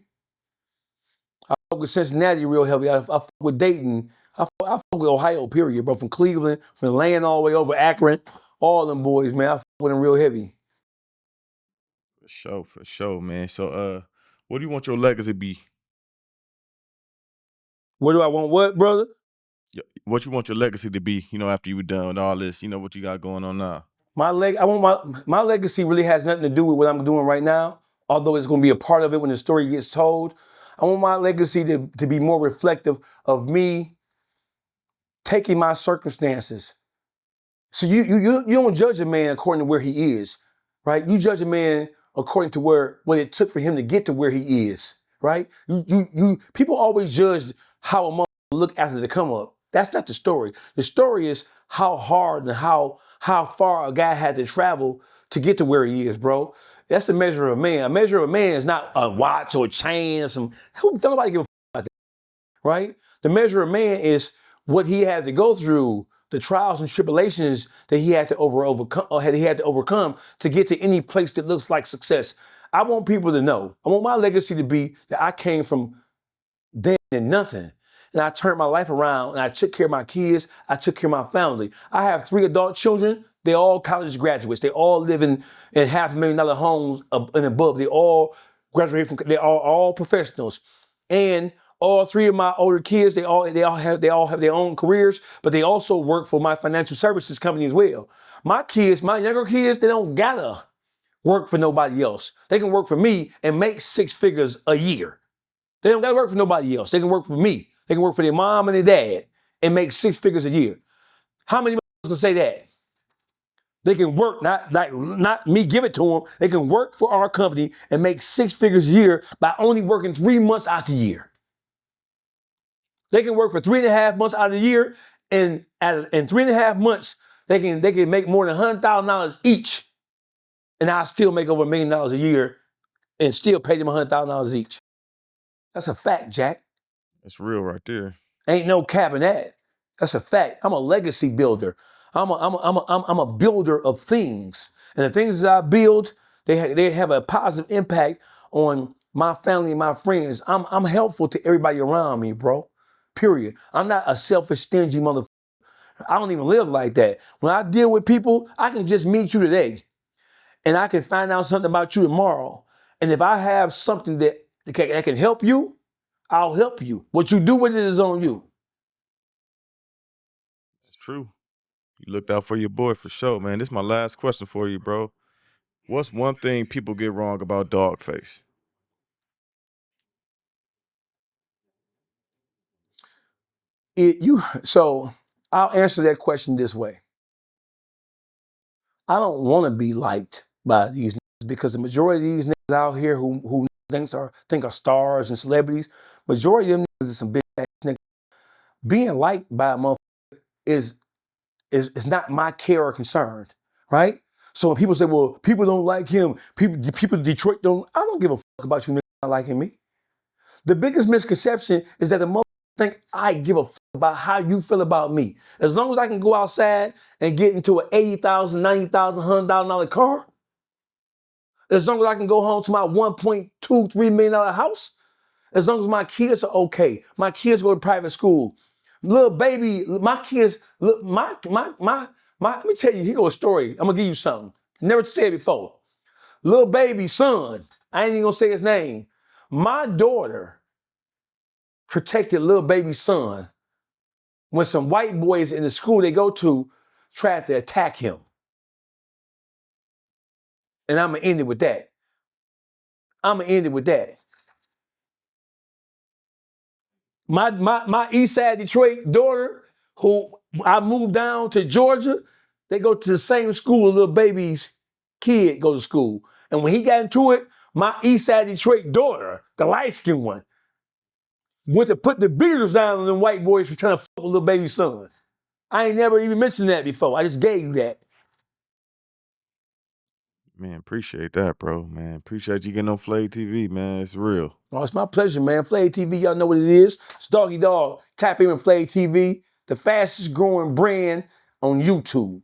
I fuck with Cincinnati real heavy. I fuck with Dayton. I fuck with Ohio, period, bro. From Cleveland, from the land all the way over Akron. All them boys, man. I fuck with them real heavy. For sure, man. So, what do you want your legacy to be? What do I want what, brother? What you want your legacy to be, after you were done with all this, what you got going on now? My legacy really has nothing to do with what I'm doing right now, although it's going to be a part of it when the story gets told. I want my legacy to be more reflective of me taking my circumstances. So you don't judge a man according to where he is, right? You judge a man according to what it took for him to get to where he is, right? People always judge how a mother look after the come up. That's not the story. The story is how hard and how far a guy had to travel to get to where he is, bro. That's the measure of a man. A measure of a man is not a watch or a chain or some. Nobody give a about that, right? The measure of a man is what he had to go through, the trials and tribulations that he had to overcome to get to any place that looks like success. I want people to know. I want my legacy to be that I came from damn nothing. And I turned my life around and I took care of my kids. I took care of my family. I have 3 adult children. They're all college graduates. They all live in $500,000 homes and above. They all graduated from, they are all professionals. And all 3 of my older kids, they all have their own careers, but they also work for my financial services company as well. My younger kids, they don't gotta work for nobody else. They can work for me and make 6 figures a year. They don't gotta work for nobody else. They can work for me. They can work for their mom and their dad and make 6 figures a year. How many can say that? They can work, not me give it to them. They can work for our company and make 6 figures a year by only working 3 months out the year. They can work for 3.5 months out of the year, and in 3.5 months, they can make more than $100,000 each, and I'll still make over $1 million a year and still pay them $100,000 each. That's a fact, Jack. It's real right there. Ain't no capping that. That's a fact. I'm a legacy builder. I'm a builder of things. And the things that I build, they have a positive impact on my family and my friends. I'm helpful to everybody around me, bro. Period. I'm not a selfish, stingy motherfucker. I don't even live like that. When I deal with people, I can just meet you today and I can find out something about you tomorrow. And if I have something that can help you, I'll help you. What you do with it is on you. It's true. You looked out for your boy for sure, man. This is my last question for you, bro. What's one thing people get wrong about DawgFace? So I'll answer that question this way. I don't want to be liked by these niggas because the majority of these niggas out here who think are stars and celebrities, majority of them niggas is some big ass niggas. Being liked by a motherfucker is not my care or concern, right? So when people say, well, people don't like him, people in Detroit don't, I don't give a fuck about you niggas not liking me. The biggest misconception is that the motherfucker think I give a fuck about how you feel about me. As long as I can go outside and get into an $80,000, $90,000, $100,000 car, as long as I can go home to my $1.23 million house, as long as my kids are okay, my kids go to private school, little baby, my kids, look, let me tell you, here goes a story. I'm gonna give you something. Never said it before. Little baby son, I ain't even gonna say his name. My daughter protected little baby son when some white boys in the school they go to tried to attack him. And I'm gonna end it with that. My East Side Detroit daughter, who I moved down to Georgia, they go to the same school little baby's kid go to school. And when he got into it, my East Side Detroit daughter, the light-skinned one, went to put the beaters down on them white boys for trying to fuck with little baby son. I ain't never even mentioned that before. I just gave you that. Man, appreciate that, bro. Man, appreciate you getting on FlaveTV, man. It's real. Oh, it's my pleasure, man. FlaveTV, y'all know what it is. It's Doggy Dog. Tap in with FlaveTV, the fastest growing brand on YouTube.